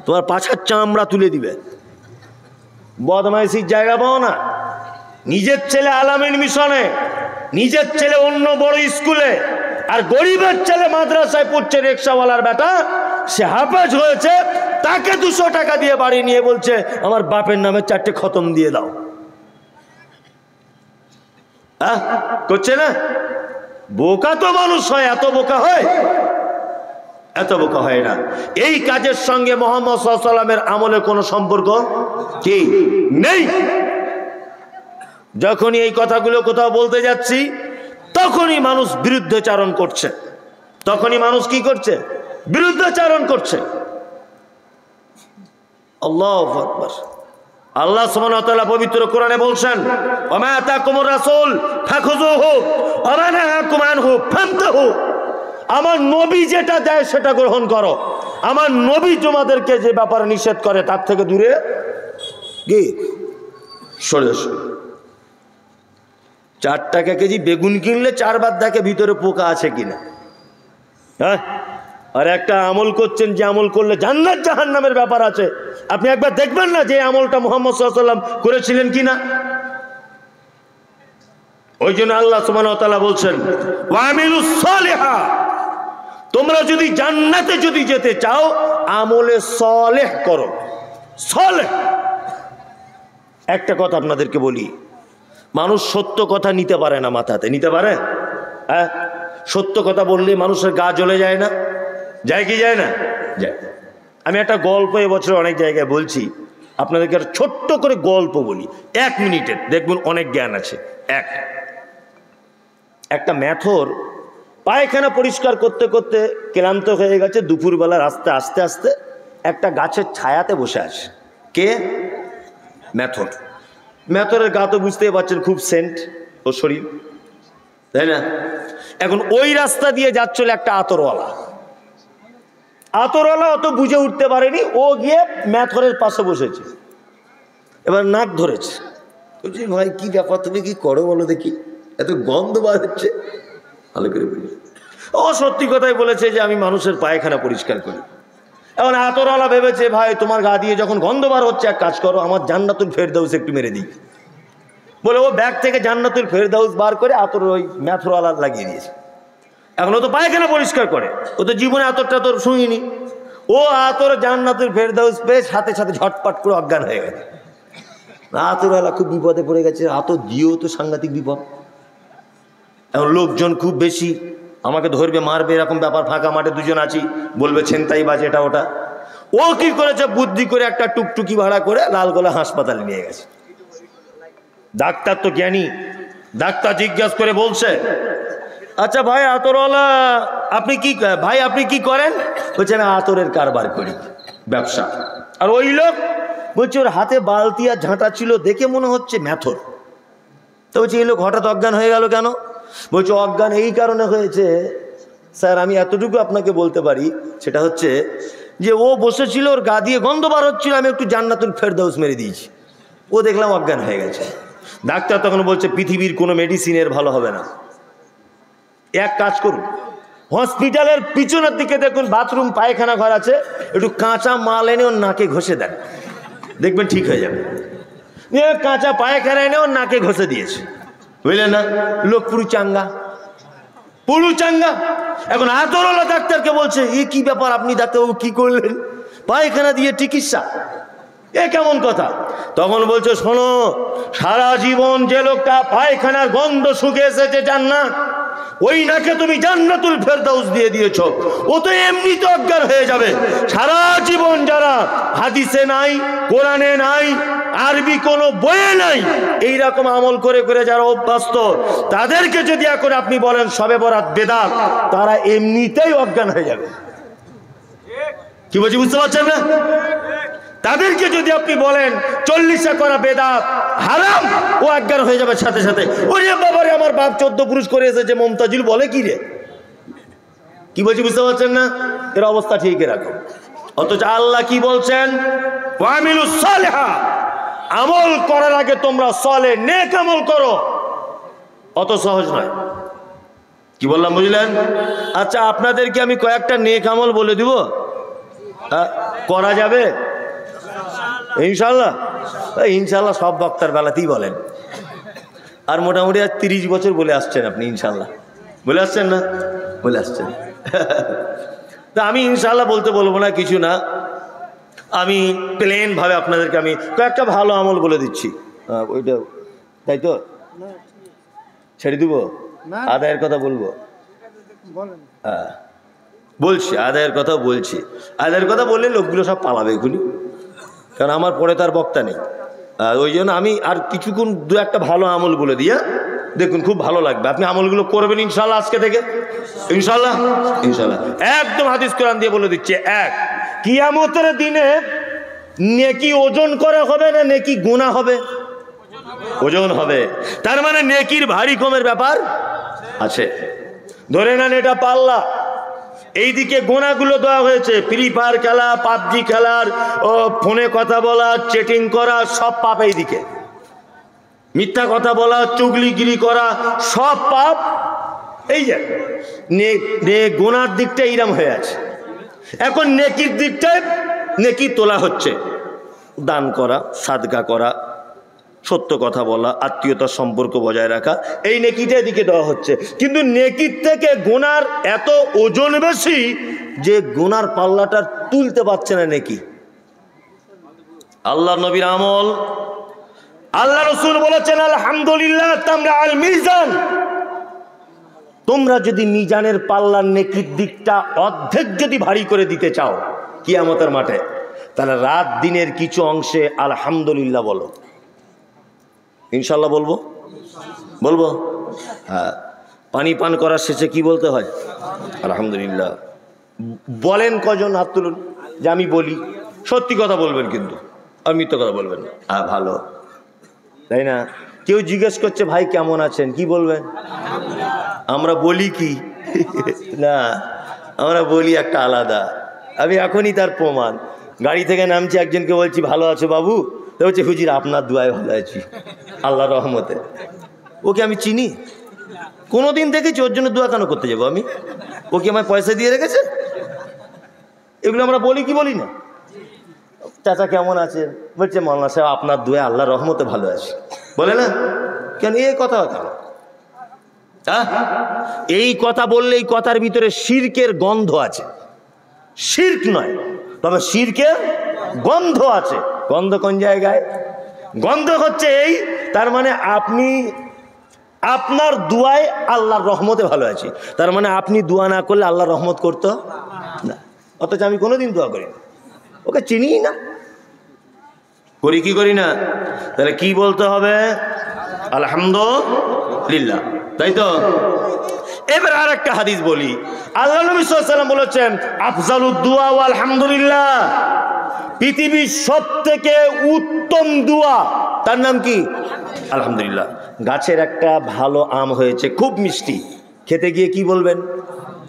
তোমার পাছার চামড়া তুলে দিবে। বদমাইশির জায়গা পাও না। নিজের ছেলে আলামিন মিশনে, নিজের ছেলে অন্য বড় স্কুলে, আর গরিবের ছেলে মাদ্রাসায় পড়ছে, রিক্সাওয়ালার বেটা, সে হাফেজ হয়েছে, তাকে 200 টাকা দিয়ে বাড়ি নিয়ে বলছে আমার বাপের নামে 4টে খতম দিয়ে দাও। করছে না? বোকা তো মানুষ হয়, এত বোকা হয়? এত বোকা হয় না। এই কাজের সঙ্গে মুহাম্মদ সাল্লাল্লাহু আলাইহি ওয়াসাল্লামের আমলের কোনো সম্পর্ক কি নেই। যখনই এই কথাগুলো কোথাও বলতে যাচ্ছি তখনই মানুষ বিরুদ্ধাচরণ করছে, তখনই মানুষ কি করছে? বিরুদ্ধাচরণ করছে। আল্লাহু আকবার। আল্লাহ সুবহানাহু ওয়া তাআলা পবিত্র কোরআনে বলছেন, ওয়া মা আতাকুমুর রাসূল ফাখুযুহু ওয়া মা নাহাকুম আনহু ফান্তাহু। আমার নবী যেটা দেয় সেটা গ্রহণ করো, আমার নবী তোমাদেরকে যে ব্যাপারে নিষেধ করে তার থেকে দূরে কি সরে এসো। 4 টাকা কেজি বেগুন কিনলে 4 বার দেখে ভিতরে পোকা আছে কিনা। হ্যাঁ, আর একটা আমল করছেন যে আমল করলে জান্নাত জাহান্নামের ব্যাপার আছে, আপনি একবার দেখবেন না যে আমলটা মুহাম্মদ সাল্লাল্লাহু আলাইহি ওয়াসাল্লাম করেছিলেন কিনা। ওই জন্য আল্লাহ সুবহানাহু ওয়া তাআলা বলছেন, ওয়া আমিলুস সালিহা, তোমরা যদি জান্নাতে যদি যেতে চাও আমলে সালেহ করো। সালেহ। একটা কথা আপনাদেরকে বলি, মানুষ সত্য কথা নিতে পারে না মাথাতে, নিতে পারে? হ্যাঁ, সত্য কথা বললে মানুষের গা জ্বলে যায় না? যায় কি যায় না? যায়। আমি একটা গল্প এবছর অনেক জায়গায় বলছি, আপনাদেরকে ছোট্ট করে গল্প বলি, 1 মিনিটের, দেখবেন অনেক জ্ঞান আছে। একটা মেথর পায়খানা পরিষ্কার করতে করতে ক্লান্ত হয়ে গেছে, দুপুরবেলা রাস্তা আস্তে আস্তে একটা গাছের ছায়াতে বসে আছে। কে? মেথর। মেথরের গা তো বুঝতেই পারছেন, খুব সেন্ট ও শরীর, তাই না? এখন ওই রাস্তা দিয়ে যাচ্ছিল একটা আতরওয়ালা। আতরওয়ালা অত বুঝে উঠতে পারেনি, ও গিয়ে মেথরের পাশে বসেছে, এবার নাক ধরেছে। বলছি, ভাই কি ব্যাপার, তুমি কি করো বলো দেখি, এত গন্ধ বার হচ্ছে। ভালো করে বুঝি, ও সত্যি কথাই বলেছে যে আমি মানুষের পায়খানা পরিষ্কার করি। এখন আতরওয়ালা ভেবেছে, ভাই তোমার গা দিয়ে যখন গন্ধ বার হচ্ছে, এক কাজ করো, আমার জান্নাতুল ফেরদাউস একটু মেরে দিই। বলে ও ব্যাগ থেকে জান্নাতুল ফেরদাউস বার করে আতর ওই মেথরওয়ালা লাগিয়ে দিয়েছে। এখন ও তো পায়খানা পরিষ্কার করে, ও তো জীবনে আতরটা তোর শুনিনি। ও আতর জান্নাতুল ফেরদাউস পেয়ে সাথে সাথে ঝটপট করে অজ্ঞান হয়ে গেছে। আতরওয়ালা খুব বিপদে পড়ে গেছে, আতর দিয়েও তো সাংঘাতিক বিপদ। এখন লোকজন খুব বেশি, আমাকে ধরবে মারবে এরকম ব্যাপার, ফাঁকা মাঠে দুজন আছি, বলবে ছেনতাই বাজে এটা ওটা। ও কি করেছে, বুদ্ধি করে একটা টুকটুকি ভাড়া করে লালগোলা হাসপাতালে নিয়ে গেছে। ডাক্তার তো জ্ঞানী, ডাক্তার জিজ্ঞাসা করে বলছে, আচ্ছা ভাই আতরওয়ালা আপনি কি, ভাই আপনি কি করেন? বলছে আমি আতরের কারবার করি, ব্যবসা। আর ওই লোক বলছে ওর হাতে বালতি আর ঝাঁটা ছিল, দেখে মনে হচ্ছে মেথর। তো বলছে এই লোক হঠাৎ অজ্ঞান হয়ে গেল কেন? বলছে অজ্ঞান এই কারণে হয়েছে স্যার, আমি এতটুকু আপনাকে বলতে পারি, সেটা হচ্ছে যে ও বসেছিল, ওর গা দিয়ে গন্ধ বার হচ্ছিল, আমি একটু জান্নাতুল ফেরদাউস মেরে দিয়েছি, ও দেখলাম অজ্ঞান হয়ে গেছে। ডাক্তার তখন বলছে পৃথিবীর কোনো মেডিসিনের ভালো হবে না, এক কাজ করুন, হসপিটালের পিছনের দিকে দেখুন বাথরুম পায়খানা ঘর আছে, একটু কাঁচা মাল এনে ওর নাকে ঘষে দেন, দেখবেন ঠিক হয়ে যাবে। কাঁচা পায়খানা এনে ওর নাকে ঘষে দিয়েছে, বুঝলেন না? লোক পুরু চাঙ্গা, পুরু চাঙ্গা। এখন আতরওয়ালা ডাক্তারকে বলছে, এ কি ব্যাপার, আপনি ডাক্তারবাবু কি করলেন? পায়খানা দিয়ে চিকিৎসা। এ কেমন কথা? তখন বলছে, শোনো, সারা জীবন যে লোকটা পায়খানার গন্ধ শুকে এসেছে জান্নাত, ওই নাকে তুমি জান্নাতুল ফেরদাউস দিয়ে দিয়েছো, ও তো এমনি তো অজ্ঞান হয়ে যাবে। সারা জীবন যারা হাদিসে নাই, কোরআনে নাই, আরবি কোনো বইয়ে নাই, এইরকম আমল করে করে যারা অভ্যস্ত, তাদেরকে যদি এখন আপনি বলেন শবে বরাত বেদাত, তারা এমনিতেই অজ্ঞান হয়ে যাবে। কি বলছি বুঝতে পারছেন না? তাদেরকে যদি আপনি বলেন 40 করা বেদাত হারাম, ও অজ্ঞান হয়ে যাবে সাথে সাথে। ওরে বাবারে, আমার বাপ 14 পুরুষ করে এসেছে, মমতাজুল বলে কি রে? কি বলছি বুঝতে পারছেন না? এর অবস্থা ঠিক রাখো। অথচ আল্লাহ কি বলছেন? ওয়ামিলুস সালিহা, আমল করার আগে তোমরা সলে নেক আমল করো। অত সহজ নয়। কি বললাম বুঝলেন? আচ্ছা, আপনাদেরকে আমি কয়েকটা নেক আমল বলে দিব, করা যাবে ইনশাল্লাহ? ইনশাল্লাহ সব বক্তার বেলাতেই বলেন, আর মোটামুটি আর 30 বছর বলে আসছেন আপনি। ইনশাল্লাহ বলে আসছেন না? বলে আসছেন। তা আমি ইনশাল্লাহ বলতে বলবো না, কিছু না, আমি প্লেন ভাবে আপনাদেরকে আমি কয়েকটা ভালো আমল বলে দিচ্ছি। ওইটা তাই তো ছেড়ে দিব? আদায়ের কথা বলবো? হ্যাঁ বলছি, আদায়ের কথা বলছি। আদায়ের কথা বললে লোকগুলো সব পালাবে এখুনি, কারণ আমার পরে তার বক্তা নেই। ওই জন্য আমি আর কিছুক্ষণ দু একটা ভালো আমল বলে দিয়ে দেখুন, খুব ভালো লাগবে। আপনি আমলগুলো করবেন ইনশাল্লাহ আজকে থেকে, ইনশাল্লাহ। ইনশাল্লাহ একদম হাদিস কোরআন দিয়ে বলে দিচ্ছে। এক, কিয়ামতের দিনে নেকি ওজন করা হবে না নেকি গুনাহ হবে? ওজন হবে। তার মানে নেকির ভারী কমের ব্যাপার আছে। ধরে নেন এটা পাল্লা, এইদিকে গোনাগুলো দেওয়া হয়েছে, ফ্রি ফায়ার খেলা, পাবজি খেলার, ও ফোনে কথা বলা, চ্যাটিং করা, সব পাপ এইদিকে। মিথ্যা কথা বলা, চুগলিগিরি করা, সব পাপ এই যে গোনার দিকটা এইরকম হয়ে আছে। এখন নেকির দিকটায় নেকি তোলা হচ্ছে, দান করা, সাদকা করা, সত্য কথা বলা, আত্মীয়তার সম্পর্ক বজায় রাখা, এই নেকিটা এদিকে দেওয়া হচ্ছে। কিন্তু নেকির থেকে গুনার এত ওজন বেশি যে গুনার পাল্লাটা তুলতে পারছে না নেকি। আল্লাহ নবীর আমল, আল্লাহ রাসূল বলেছেন, আলহামদুলিল্লাহ তামলা আল মিজান, তোমরা যদি মিজানের পাল্লার নেকির দিকটা অর্ধেক যদি ভারী করে দিতে চাও কিয়ামতের মাঠে, তাহলে রাত দিনের কিছু অংশে আলহামদুলিল্লাহ বলো। ইনশাল্লাহ বলবো? বলবো? হ্যাঁ। পানি পান করার শেষে কি বলতে হয়? আলহামদুলিল্লাহ। বলেন কজন? হাত তুলুন যে আমি বলি। সত্যি কথা বলবেন কিন্তু, আর মিথ্যা কথা বলবেন না। হ্যাঁ ভালো, তাই না? কেউ জিজ্ঞেস করছে ভাই কেমন আছেন, কি বলবেন? আমরা বলি কি না, আমরা বলি একটা আলাদা। আমি এখনই তার প্রমাণ। গাড়ি থেকে নামছি, একজনকে বলছি ভালো আছো বাবু? তো বলছে হুজুর আপনার দুয়ায় ভালো আছি, আল্লাহর রহমতে। ওকে আমি চিনি? কোনোদিন দেখেছি? ওর জন্য দোয়া কেন করতে যাবো আমি? ও কি আমায় পয়সা দিয়ে রেখেছে? এগুলো আমরা বলি কি বলি না? চাচা কেমন আছেন? বলছে মাওলানা সাহেব আপনার দোয়া আল্লাহর রহমতে ভালো আছি। বলে না কেন? এই কথা কেন? এই কথা বললে এই কথার ভিতরে শিরকের গন্ধ আছে। শিরক নয়, তবে শিরকের গন্ধ আছে। গন্ধ কোন জায়গায়? গন্ধ হচ্ছে এই, তার মানে আপনি আপনার দুয়ায় আল্লাহর রহমতে ভালো আছি, তার মানে আপনি দোয়া না করলে আল্লাহর রহমত করতো না। অথচ আমি কোনোদিন দোয়া করি না, ওকে চিনি না। করি কি করি না? তাহলে কি বলতে হবে? আলহামদুলিল্লাহ, তাই তো? এবার আর একটা হাদিস বলি। আল্লাহ নবী সাল্লাল্লাহু আলাইহি ওয়াসাল্লাম বলেছেন, আফজালুদ দুআ ওয়া আলহামদুলিল্লাহ, পৃথিবীর সবথেকে উত্তম দোয়া তার নাম কি? আলহামদুলিল্লাহ। গাছের একটা ভালো আম হয়েছে, খুব মিষ্টি, খেতে গিয়ে কি বলবেন?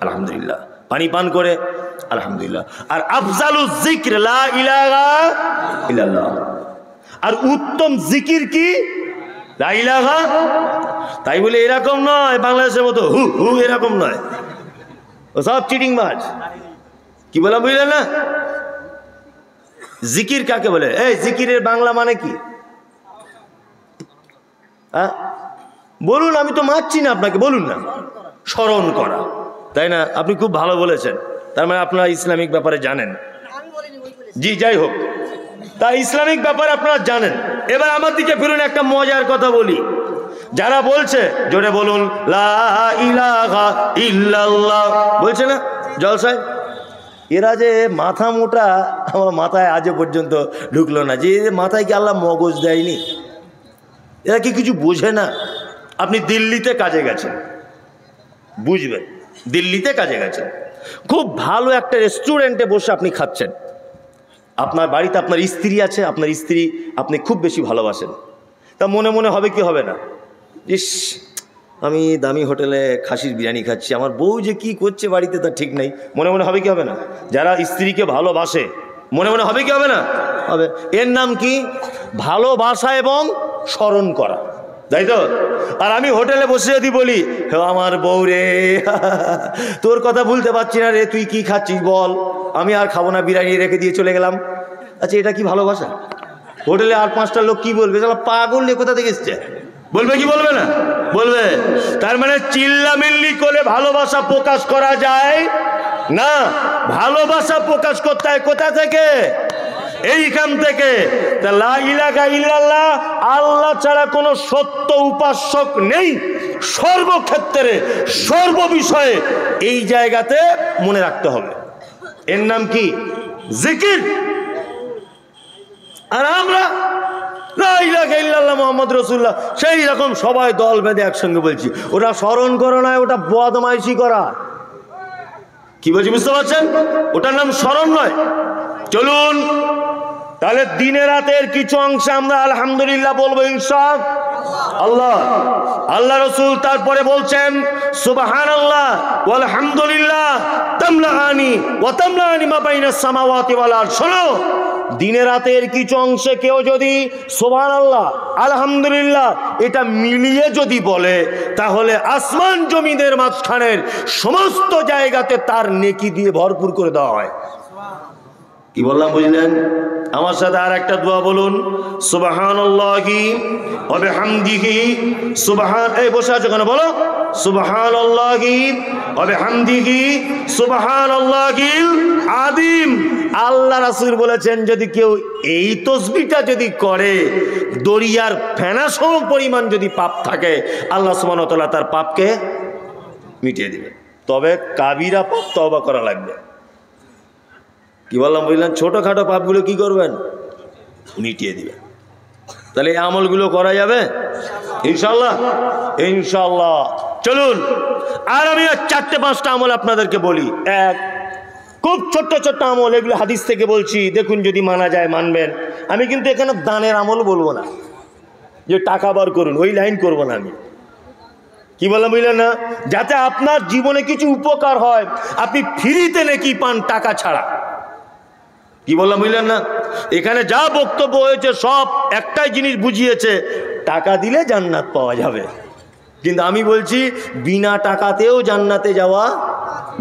আলহামদুলিল্লাহ। পানি পান করে আলহামদুলিল্লাহ। আর আফজালুজ যিকর লা ইলাহা ইল্লাল্লাহ। আর উত্তম জিকির কি? লা ইলাহা। তাই বলে এরকম নয় বাংলাদেশের মতো হু হু এরকম নয়, ও সব চিটিং মাছ। কি বলা বুঝলেন না? জিকির কাকে বলে? এই জিকিরের বাংলা মানে কি? হ্যাঁ বলুন, আমি তো মারছি না আপনাকে, বলুন না। স্মরণ করা, তাই না? আপনি খুব ভালো বলেছেন, তার মানে আপনারা ইসলামিক ব্যাপারে জানেন। জি যাই হোক, তাই ইসলামিক ব্যাপার আপনারা জানেন। এবার আমার দিকে ফিরুন, একটা মজার কথা বলি। যারা বলছে, জোরে বলুন, লা ইলাহা ইল্লাল্লাহ বলছে না জলসায়, এরা যে মাথা মোটা, আমার মাথায় আজও পর্যন্ত ঢুকলো না যে মাথায় কি আল্লাহ মগজ দেয়নি? এরা কি কিছু বোঝে না? আপনি দিল্লিতে কাজে গেছেন, বুঝবেন, দিল্লিতে কাজে গেছেন, খুব ভালো একটা রেস্টুরেন্টে বসে আপনি খাচ্ছেন, আপনার বাড়িতে আপনার স্ত্রী আছে, আপনার স্ত্রী আপনি খুব বেশি ভালোবাসেন, তা মনে মনে হবে কি হবে না, ইস আমি দামি হোটেলে খাসির বিরিয়ানি খাচ্ছি, আমার বউ যে কি করছে বাড়িতে তা ঠিক নেই, মনে মনে হবে কি হবে না? যারা স্ত্রীকে ভালোবাসে মনে মনে হবে কি হবে না? হবে। এর নাম কি? ভালোবাসা এবং স্মরণ করা, তাই তো? আর আমি হোটেলে বসে যদি বলি, হে আমার বউ রে, তোর কথা ভুলতে পারছি না রে, তুই কি খাচ্ছিস বল, আমি আর খাবো না, বিরিয়ানি রেখে দিয়ে চলে গেলাম, আচ্ছা এটা কি ভালোবাসা? হোটেলে আর 5টা লোক কি বলবে, পাগল নিয়ে কোথা থেকে এসছে, বলবে কি বলবে না? বলবে। তার মানে চিল্লামিল্লি করে ভালোবাসা প্রকাশ করা যায় না, ভালোবাসা প্রকাশ করতে হয় কোথা থেকে? এইখান থেকে। লা ইলাহা ইল্লাল্লাহ, আল্লাহ ছাড়া কোনো সত্য উপাস্যক নেই সর্বক্ষেত্রে সর্ববিষয়ে, এই জায়গাতে মনে রাখতে হবে। এর নাম কি? জিকির। আর আমরা লা ইলাহা ইল্লাল্লাহ মুহাম্মদ রাসূলুল্লাহ সেই রকম সবাই দল বেঁধে একসঙ্গে বলছি, ওটা স্মরণ করো না, ওটা বদমাইশি করা। কি বলছি বুঝতে পারছেন? ওটার নাম স্মরণ নয়। চলুন তাহলে দিনে রাতের কিছু অংশে আমরা আলহামদুলিল্লাহ বলবো ইনশাআল্লাহ। আল্লাহ রাসূল তারপরে বলছেন সুবহানাল্লাহ ওয়াল হামদুলিল্লাহ তামলাআনি ওয়া তামলাআনি মা বাইনাস সামাওয়াতি ওয়াল আরদ। শোনো, দিনে রাতের কিছু অংশে কেউ যদি সুবহানাল্লাহ আলহামদুলিল্লাহ এটা মিলিয়ে যদি বলে, তাহলে আসমান জমিনের মাঝখানের সমস্ত জায়গাতে তার নেকি দিয়ে ভরপুর করে দেওয়া হয়। কি বললাম বুঝলেন? আমার সাথে আর একটা দোয়া বলুন, সুবহানাল্লাহি ওয়া বিহামদিহি সুবহান, এই বসে আছো কেন বলো, সুবহানাল্লাহি ওয়া বিহামদিহি সুবহানাল্লাহিল আযীম। আল্লাহ রাসূল বলেছেন যদি কেউ এই তাসবিহটা যদি করে, দরিয়ার ফেনা সম পরিমাণ যদি পাপ থাকে, আল্লাহ সুবহানাহু ওয়া তাআলা তার পাপকে মিটিয়ে দিবে। তবে কাবিরা পাপ তওবা করা লাগবে। কি বললাম বুঝলেন? ছোটোখাটো পাপগুলো কি করবেন? মিটিয়ে দিবেন। তাহলে এই আমলগুলো করা যাবে ইনশাল্লাহ, ইনশাল্লাহ। চলুন আর আমি 4-5টা আমল আপনাদেরকে বলি। এক, খুব ছোট্ট ছোট্ট আমল, এগুলো হাদিস থেকে বলছি, দেখুন যদি মানা যায় মানবেন। আমি কিন্তু এখানে দানের আমল বলবো না, যে টাকা বার করুন, ওই লাইন করবো না আমি। কি বললাম বুঝলেন না? যাতে আপনার জীবনে কিছু উপকার হয়, আপনি ফ্রিতে নাকি পান টাকা ছাড়া। কি বললাম বুঝলেন না? এখানে যা বক্তব্য হয়েছে সব একটাই জিনিস বুঝিয়েছে, টাকা দিলে জান্নাত পাওয়া যাবে। কিন্তু আমি বলছি বিনা টাকাতেও জান্নাতে যাওয়া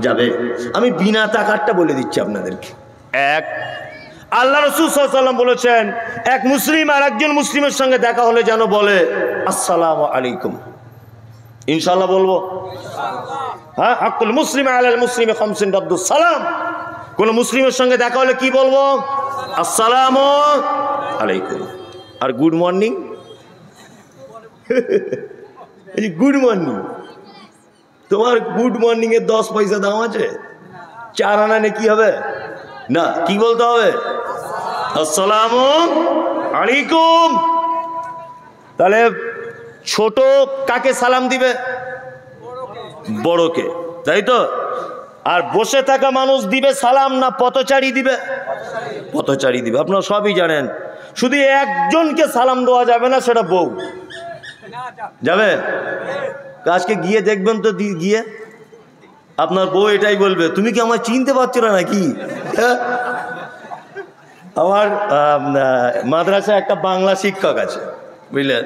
যাবে। আমি বিনা টাকারটা বলে দিচ্ছি আপনাদেরকে। এক, আল্লাহ রাসূল সাল্লাল্লাহু আলাইহি ওয়াসাল্লাম বলেছেন, এক মুসলিম আর একজন মুসলিমের সঙ্গে দেখা হলে যেন বলে আসসালামু আলাইকুম। ইনশাআল্লাহ বলবো? হ্যাঁ, হাক্কুল মুসলিম আলাল মুসলিমি খামসুন রাদ্দুস সালাম। কোন মুসলিমের সঙ্গে দেখা হলে কি বলবো? আসসালামু আলাইকুম। আর গুড মর্নিং, এই গুড মর্নিং, তোমার গুড মর্নিং এর 10 পয়সা দাম আছে? 4 আনা নে কি হবে না, কি বলতে হবে? আসসালামু আলাইকুম। তাহলে ছোট কাকে সালাম দিবে? বড়কে, তাই তো? আর বসে থাকা মানুষ দিবে সালাম না পথচারী দিবে? পথচারী দিবে। আপনারা সবই জানেন। শুধু একজনকে সালাম দেওয়া যাবে না, সেটা বউ যাবে। আজকে গিয়ে দেখবেন তো, গিয়ে আপনার বউ এটাই বলবে, তুমি কি আমার চিনতে পারছো না নাকি? আমার মাদ্রাসায় একটা বাংলা শিক্ষক আছে, বুঝলেন?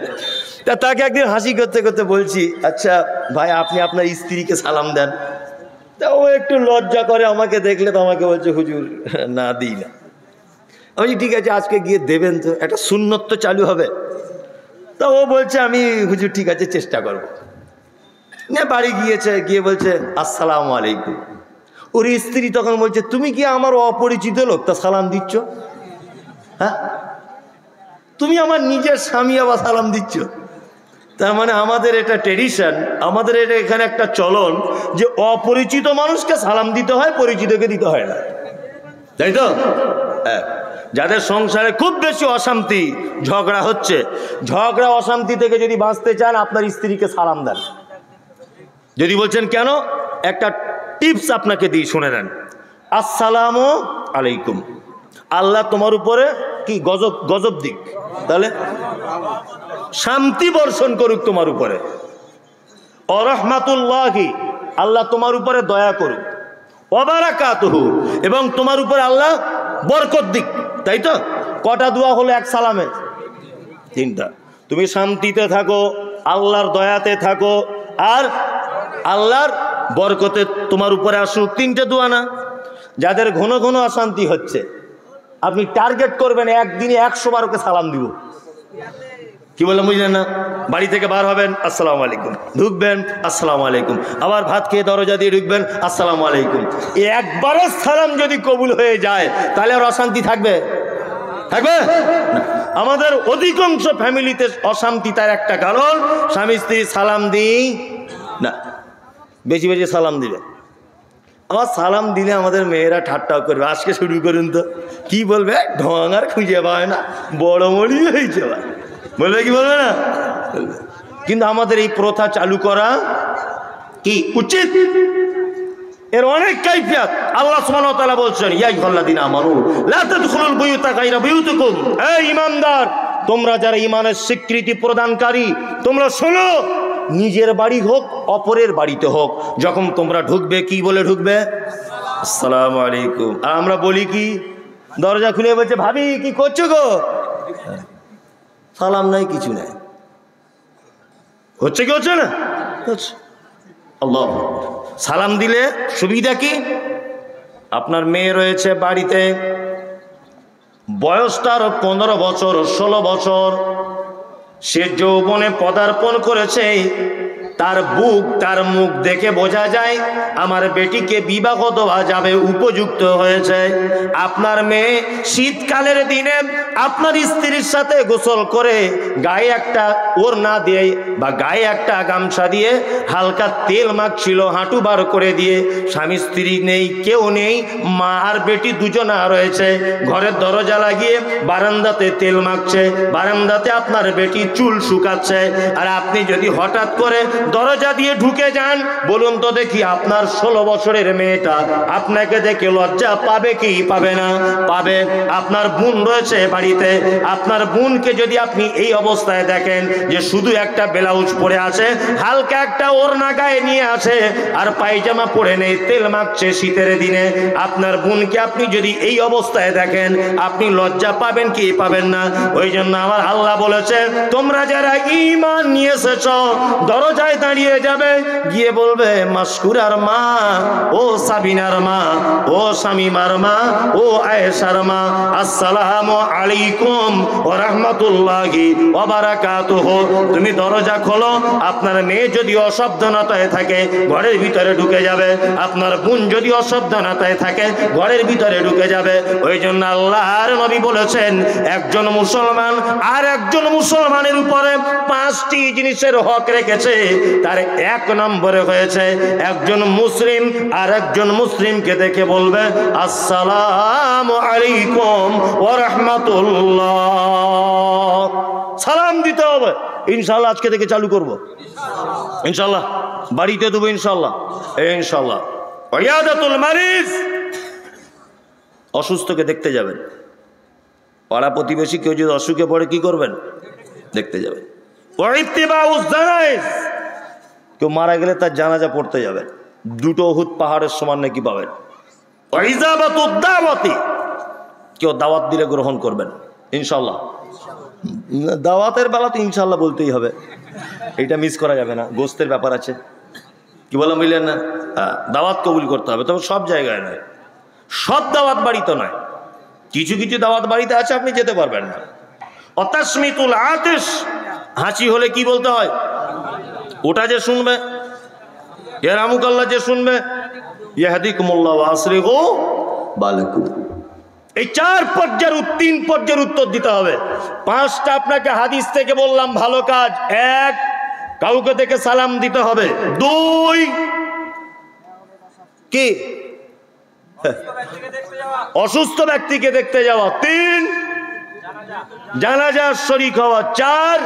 তা তাকে একদিন হাসি করতে করতে বলছি, আচ্ছা ভাই আপনি আপনার স্ত্রীকে সালাম দেন? তা ও একটু লজ্জা করে আমাকে দেখলে, তো আমাকে বলছে হুজুর না দিই না। আমি ঠিক আছে আজকে গিয়ে দেবেন তো, একটা সুন্নত তো চালু হবে। তা ও বলছে আমি হুজুর ঠিক আছে চেষ্টা করবো। না বাড়ি গিয়েছে, গিয়ে বলছে আসসালামু আলাইকুম। ওর স্ত্রী তখন বলছে তুমি কি আমার অপরিচিত লোক তা সালাম দিচ্ছ? হ্যাঁ, তুমি আমার নিজের স্বামী আবার সালাম দিচ্ছ। তার মানে আমাদের এটা ট্রেডিশন, আমাদের এটা এখানে একটা চলন যে অপরিচিত মানুষকে সালাম দিতে হয়, পরিচিতকে দিতে হয় না, তাই তো? হ্যাঁ, যাদের সংসারে খুব বেশি অশান্তি, ঝগড়া হচ্ছে, ঝগড়া অশান্তি থেকে যদি বাঁচতে চান আপনার স্ত্রীকে সালাম দেন। যদি বলছেন কেন, একটা টিপস আপনাকে দিই, শুনে নেন। আসসালামু আলাইকুম, আল্লাহ তোমার উপরে কি গজব গজব দিক, তাহলে শান্তি বর্ষণ করুক তোমার উপরে। অরহমাতুল্লাহি, আল্লাহ তোমার উপরে দয়া করুক। ওয়াবারাকাতুহু, এবং তোমার উপরে আল্লাহ বরকত দিক, তাই তো? কটা দোয়া হলো এক সালামে? তিনটা। তুমি শান্তিতে থাকো, আল্লাহর দয়াতে থাকো, আর আল্লাহর বরকতে তোমার উপরে আসুক, তিনটে দোয়া না? যাদের ঘন ঘন অশান্তি হচ্ছে, আপনি টার্গেট করবেন একদিনে 100 বার ওকে সালাম দিব। কি বললাম বুঝলেন না? বাড়ি থেকে বার হবেন, আসসালামু আলাইকুম, ঢুকবেন, আসসালামু আলাইকুম, আবার ভাত খেয়ে দরজা দিয়ে ঢুকবেন, আসসালামু আলাইকুম। একবারের সালাম যদি কবুল হয়ে যায় তাহলে আর অশান্তি থাকবে? থাকবে না। আমাদের অধিকাংশ ফ্যামিলিতে অশান্তি, তার একটা কারণ স্বামী স্ত্রী সালাম দিই না, বেশি বেশি সালাম দিবে। আমার সালাম দিলে আমাদের মেয়েরা ঠাট্টাও করবে, আজকে শুরু করুন তো, কি বলবে, ঢং আর খুঁজে পায় না, বড় মরি হয়েছে, বলবে কি বলবে না? কিন্তু আমাদের এই প্রথা চালু করা কি উচিত? এর অনেক কাইফিয়ত। আল্লাহ সুবহানাহু ওয়া তাআলা বলছেন, ইয়া আইয়ুহাল্লাযীনা আমানু লা তাদখুলুল বুয়ুতা গায়রা বুয়ুতিকুম, হে ঈমানদার, তোমরা যারা ঈমানের স্বীকৃতি প্রদানকারী, তোমরা শোনো, নিজের বাড়ি হোক অপরের বাড়িতে হোক, যখন তোমরা ঢুকবে কি বলে ঢুকবে? আসসালামু আলাইকুম। আর আমরা বলি কি, দরজা খুলে বলছে, ভাবি কি করছো গো? সালাম নাই, কিছু নাই। হচ্ছে কি হচ্ছে না? আল্লাহ, সালাম দিলে সুবিধা কি? আপনার মেয়ে রয়েছে বাড়িতে, বয়স তার 15 বছর 16 বছর, সে যৌবনে পদার্পণ করেছে, তার বুক তার মুখ দেখে বোঝা যায় আমার বেটিকে বিবাহ দেওয়া যাবে, উপযুক্ত হয়েছে। আপনার মেয়ে শীতকালের দিনে আপনার স্ত্রীর সাথে গোসল করে গায়ে একটা ওড়না দিয়ে বা গায়ে একটা গামছা দিয়ে হালকা তেল মাখছিল, হাঁটু বার করে দিয়ে, স্বামী স্ত্রী নেই, কেউ নেই, মা আর বেটি দুজনা রয়েছে, ঘরের দরজা লাগিয়ে বারান্দাতে তেল মাখছে, বারান্দাতে আপনার বেটি চুল শুকাচ্ছে, আর আপনি যদি হঠাৎ করে দরজা দিয়ে ঢুকে যান, বলুন তো দেখি, আপনার 16 বছরের মেয়েটা আপনাকে দেখে লজ্জা পাবে কি পাবে না? পাবে। আপনার বোন রয়েছে বাড়িতে, আপনার বোনকে যদি আপনি এই অবস্থায় দেখেন যে শুধু একটা ব্লাউজ পরে আছে, হালকা একটা ওড়না গায়ে নিয়ে আছে, আর পায়জামা পরে নেই, তেল মাখছে শীতের দিনে, আপনার বোনকে আপনি যদি এই অবস্থায় দেখেন, আপনি লজ্জা পাবেন কি পাবেন না? ওই জন্য আমার আল্লাহ বলেছে, তোমরা যারা ঈমান নিয়ে এসেছ, দরজায় দাঁড়িয়ে যাবে, গিয়ে বলবে, মাসকুরার মা, ও সাবিনার মা, ও শামিমার মা, ও আয়েশার মা, আসসালামু আলাইকুম ওয়া রাহমাতুল্লাহি ওয়া বারাকাতুহু। তুমি দরজা খোলো, আপনার মেয়ে যদি অসাবধানতায় থাকে ঘরের ভিতরে ঢুকে যাবে, আপনার বোন যদি অসাবধানতায় থাকে ঘরের ভিতরে ঢুকে যাবে। ওই জন্য আল্লাহর নবী বলেছেন, একজন মুসলমান আর একজন মুসলমানের উপরে 5টি জিনিসের হক রেখেছে, তার 1 নম্বরে হয়েছে একজন মুসলিম আর একজন মুসলিমকে দেখে বলবে, আসসালামু আলাইকুম ওয়া রাহমাতুল্লাহ। সালাম দিতে হবে ইনশাআল্লাহ। আজকে থেকে চালু করব ইনশাআল্লাহ, বাড়িতে দেবো ইনশাআল্লাহ, ইনশাআল্লাহ। ওয়াইয়াদাতুল মারিজ, অসুস্থকে দেখতে যাবেন, পাড়া প্রতিবেশী কেউ যদি অসুখে পড়ে কি করবেন? দেখতে যাবেন। ওয়াইত্তিবাউজ জানাইজ, কেউ মারা গেলে তার জানাজা পড়তে যাবেন, 2টো উহুদ পাহাড়ের সমান নাকি পাবেন। ওয়াইজাবাতুদ দাওয়াতি, কেউ দাওয়াত দিলে গ্রহণ করবেন ইনশাআল্লাহ। দাওয়াতের বেলা তো ইনশাআল্লাহ বলতেই হবে, এটা মিস করা যাবে না, গোস্তের ব্যাপার আছে, কি বললাম বুঝলেন না? দাওয়াত কবুল করতে হবে, তবে সব জায়গায় নয়, সব দাওয়াত বাড়িতে নয়, কিছু কিছু দাওয়াত বাড়িতে আছে আপনি যেতে পারবেন না। অতাসমিতুল আতিশ, হাসি হলে কি বলতে হয়? ওটা যে শুনবে, ইয়ারহামুকাল্লাহ যে শুনবে, ইয়াহদিকুমুল্লাহ ওয়া আসলিহু বালাকুম, এই 4 পর্যায়ের 3 পর্যায়ের উত্তর দিতে হবে। 5টা আপনাকে হাদিস থেকে বললাম ভালো কাজ। 1, কাউকে থেকে সালাম দিতে হবে। 2, কি অসুস্থ ব্যক্তিকে দেখতে যাওয়া। 3, জানাজার শরীক হওয়া। 4,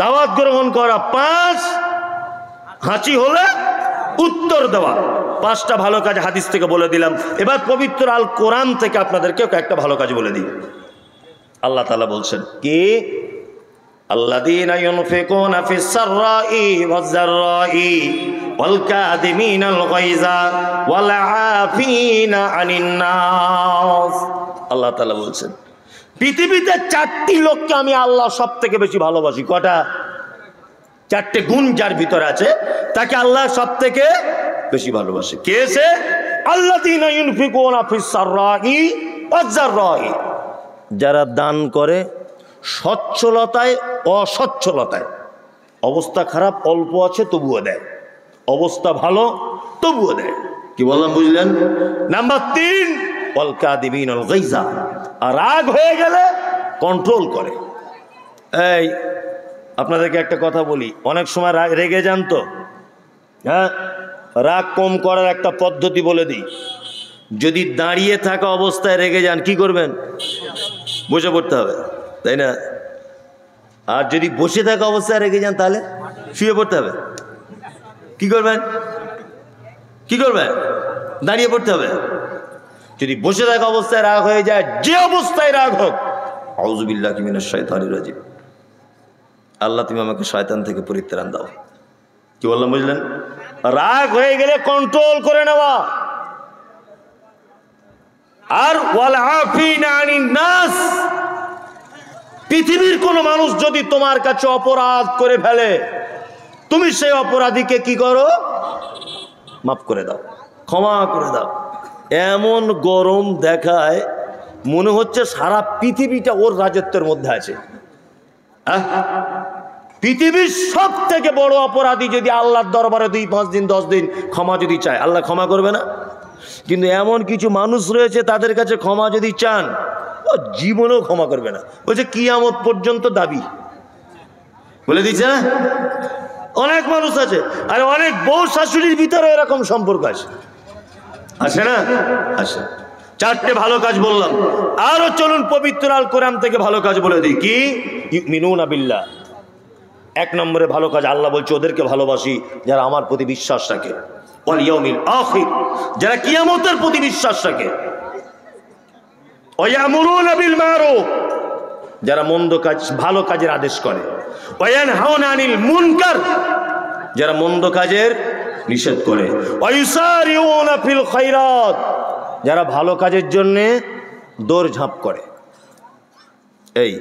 দাওয়াত গ্রহণ করা। 5, হাঁচি হলে উত্তর দেওয়া। 5টা ভালো কাজ হাদিস থেকে বলে দিলাম। এবার পবিত্র আল কোরআন থেকে আপনাদেরকে একটা ভালো কাজ বলে দিই। আল্লাহ তাআলা বলছেন কি, আল্লাযীনা ইউনফিকুনা ফিস সাররাই ওয়াজ যাররাই ওয়াল কাযিমিনাল গায়যা ওয়াল আফিনা আনিন নাস। আল্লাহ তাআলা বলছেন পৃথিবীতে 4টি লোককে আমি আল্লাহ সবথেকে বেশি ভালোবাসি। কটা? 4টে গুণ যার ভিতরে আছে তাকে আল্লাহ সবথেকে বেশি ভালোবাসে। কে সে? আল্লাযীনা ইউনফিকুনা ফিস সাররাই ওয়াজ যাররাই, যারা দান করে সচ্ছলতায় অসচ্ছলতায়। অবস্থা খারাপ অল্প আছে তবুও দেয়, অবস্থা ভালো তবুও দেয়। কি বললাম বুঝলেন? নাম্বার 3, ওয়াল কাযিমিনাল গায়যা, আর রাগ হয়ে গেলে কন্ট্রোল করে। এই আপনাদেরকে একটা কথা বলি, অনেক সময় রেগে যান তো, হ্যাঁ, রাগ কম করার একটা পদ্ধতি বলে দিই। যদি দাঁড়িয়ে থাকা অবস্থায় রেগে যান কি করবেন? বসে পড়তে হবে, তাই না? আর যদি বসে থাকা অবস্থায় রেগে যান তাহলে শুয়ে পড়তে হবে। কি করবেন? কি করবেন? দাঁড়িয়ে পড়তে হবে। যদি বসে থাকা অবস্থায় রাগ হয়ে যায়, যে অবস্থায় রাগ হোক, আউযু বিল্লাহি মিনাশ শাইতানির রাজিম, আল্লাহ তুমি আমাকে শয়তান থেকে পরিত্রাণ দাও। কি বললাম বুঝলেন? রাগ হয়ে গেলে কন্ট্রোল করে নেওয়া। আর ওয়াল আফিনা আনিন নাস, পৃথিবীর কোন মানুষ যদি তোমার কাছে অপরাধ করে ফেলে, তুমি সেই অপরাধীকে কি করো? মাফ করে দাও, ক্ষমা করে দাও। এমন গরম দেখায় মনে হচ্ছে সারা পৃথিবীটা ওর রাজত্বের মধ্যে আছে। পৃথিবীর সব থেকে বড় অপরাধী যদি আল্লাহর দরবারে 2, 5 দিন 10 দিন ক্ষমা যদি চায়, আল্লাহ ক্ষমা করবে না? কিন্তু এমন কিছু মানুষ রয়েছে তাদের কাছে ক্ষমা যদি চান, ও জীবনেও ক্ষমা করবে না। বলছে কিয়ামত পর্যন্ত দাবি বলে দিচ্ছে না। অনেক মানুষ আছে, আর অনেক বউ শাশুড়ির ভিতরে এরকম সম্পর্ক আছে, আছে না? আছে। 4টে ভালো কাজ বললাম। আরো চলুন পবিত্র আল কোরআন থেকে ভালো কাজ বলে দিই। কি? ইউমিনুনা বিল্লাহ। 1 নম্বরে ভালো কাজ আল্লাহ বলছে ওদেরকে ভালোবাসি যারা আমার প্রতি বিশ্বাস রাখে। ওয়াল ইয়াউমিল আখির, যারা কিয়ামতের প্রতি বিশ্বাস রাখে। ওয়া ইয়ামুরুনা বিল মারুফ, যারা মন্দ কাজ ভালো কাজের আদেশ করে। ওয়া ইয়ানহাউনা আনিল মুনকার, যারা মন্দ কাজের নিষেধ করে। ওয়া ইউসারিউনা ফিল খায়রাত, যারা ভালো কাজের জন্য দৌড়ঝাঁপ করে। এই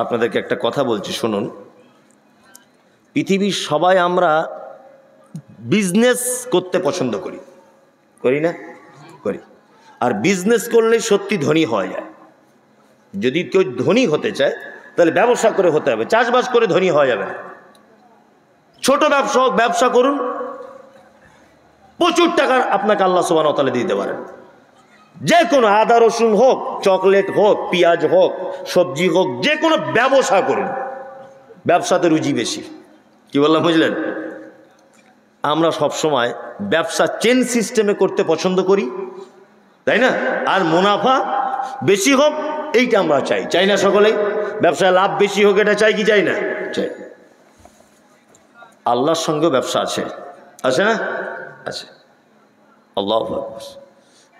আপনাদেরকে একটা কথা বলছি শুনুন। পৃথিবীর সবাই আমরা বিজনেস করতে পছন্দ করি, করি না? করি। আর বিজনেস করলে সত্যি ধনী হওয়া যায়। যদি কেউ ধনী হতে চায় তাহলে ব্যবসা করে হতে হবে, চাষবাস করে ধনী হওয়া যাবে না। ছোট ব্যবসা হোক, ব্যবসা করুন, প্রচুর টাকা আপনাকে আল্লাহ সুবহানাহু ওয়া তাআলা দিতে পারেন। যে কোনো আদা রসুন হোক, চকলেট হোক, পেঁয়াজ হোক, সবজি হোক, যে কোনো ব্যবসা করুন, ব্যবসাতে রুচি বেশি। কি বললাম বুঝলেন? আমরা সবসময় ব্যবসা চেন সিস্টেমে করতে পছন্দ করি, তাই না? আর মুনাফা বেশি হোক এইটা আমরা চাই, চাই না? সকলেই ব্যবসায় লাভ বেশি হোক এটা চাই কি চাই না? চাই। আল্লাহর সঙ্গেও ব্যবসা আছে, আছে না? আছে। আল্লাহু আকবার।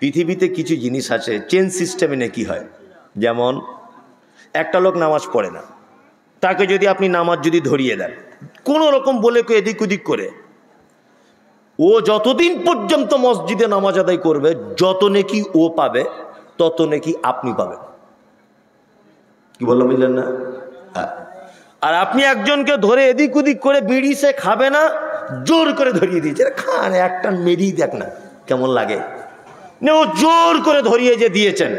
পৃথিবীতে কিছু জিনিস আছে চেন সিস্টেমে নাকি হয়। যেমন একটা লোক নামাজ পড়ে না, তাকে যদি আপনি নামাজ যদি ধরিয়ে দেন কোনো রকম বলে এদিক ওদিক করে, ও যতদিন পর্যন্ত মসজিদে নামাজ আদায় করবে যত নেকি ও পাবে তত নেকি আপনি পাবেন। কি বললাম বুঝলেন না? হ্যাঁ। আর আপনি একজনকে ধরে এদিক ওদিক করে বিড়ি সে খাবে না, জোর করে ধরিয়ে দিয়েছে, খান একটা মেরি দেখ না কেমন লাগে, ও জোর করে ধরিয়ে যে দিয়েছেন,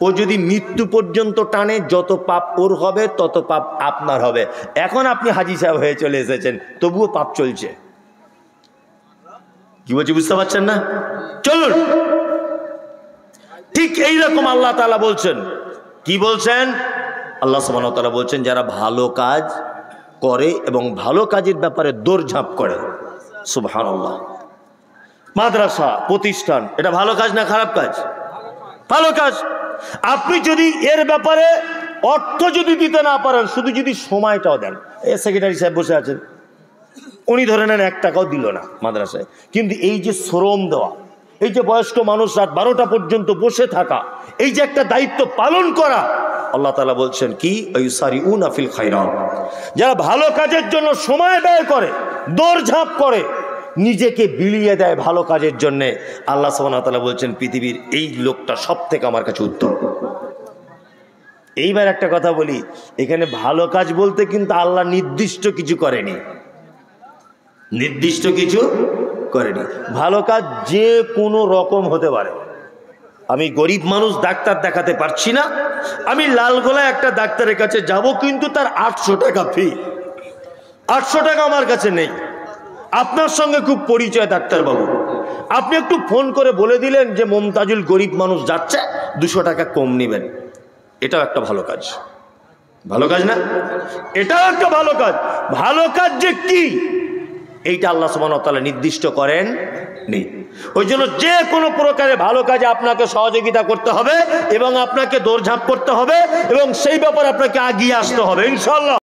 ও যদি মৃত্যু পর্যন্ত টানে যত পাপ ওর হবে তত পাপ আপনার হবে। এখন আপনি হাজি সাহেব হয়ে চলে এসেছেন, তবুও পাপ চলছে। কি বলছি বুঝতে পারছেন না? চলুন ঠিক এইরকম আল্লাহ তাআলা বলছেন, কি বলছেন? আল্লাহ সুবহানাহু ওয়া তাআলা বলছেন যারা ভালো কাজ করে এবং ভালো কাজের ব্যাপারে দৌড়ঝাঁপ করে। সুবহানাল্লাহ। মাদ্রাসা প্রতিষ্ঠান এটা ভালো কাজ না খারাপ কাজ? ভালো কাজ। আপনি যদি এর ব্যাপারে অর্থ যদি দিতে না পারেন, শুধু যদি সময়টাও দেন, এই সেক্রেটারি সাহেব বসে আছেন, উনি ধরে নেন 1 টাকাও দিল না মাদ্রাসায়, কিন্তু এই যে শ্রম দেওয়া, এই যে বয়স্ক মানুষ রাত 12টা পর্যন্ত বসে থাকা, এই যে একটা দায়িত্ব পালন করা, আল্লাহ তাআলা বলছেন কি ইউসারিউনা ফিল খায়রাত, যারা ভালো কাজের জন্য সময় ব্যয় করে, দৌড়ঝাঁপ করে, নিজেকে বিলিয়ে দেয় ভালো কাজের জন্যে, আল্লাহ সুবহানাহু ওয়া তাআলা বলছেন পৃথিবীর এই লোকটা সব থেকে আমার কাছে উত্তম। এইবার একটা কথা বলি, এখানে ভালো কাজ বলতে কিন্তু আল্লাহ নির্দিষ্ট কিছু করেনি, নির্দিষ্ট কিছু করেনি। ভালো কাজ যে কোনো রকম হতে পারে। আমি গরিব মানুষ, ডাক্তার দেখাতে পারছি না, আমি লালগোলায় একটা ডাক্তারের কাছে যাব, কিন্তু তার 800 টাকা ফি, 800 টাকা আমার কাছে নেই। আপনার সঙ্গে খুব পরিচয় ডাক্তারবাবু, আপনি একটু ফোন করে বলে দিলেন যে মমতাজুল গরিব মানুষ যাচ্ছে, 200 টাকা কম নেবেন, এটাও একটা ভালো কাজ। ভালো কাজ না? এটাও একটা ভালো কাজ। ভালো কাজ যে কি এইটা আল্লাহ সুবহানাহু ওয়া তাআলা নির্দিষ্ট করেন নেই। ওই জন্য যে কোনো প্রকারে ভালো কাজে আপনাকে সহযোগিতা করতে হবে এবং আপনাকে দৌড়ঝাঁপ করতে হবে এবং সেই ব্যাপারে আপনাকে এগিয়ে আসতে হবে ইনশাআল্লাহ।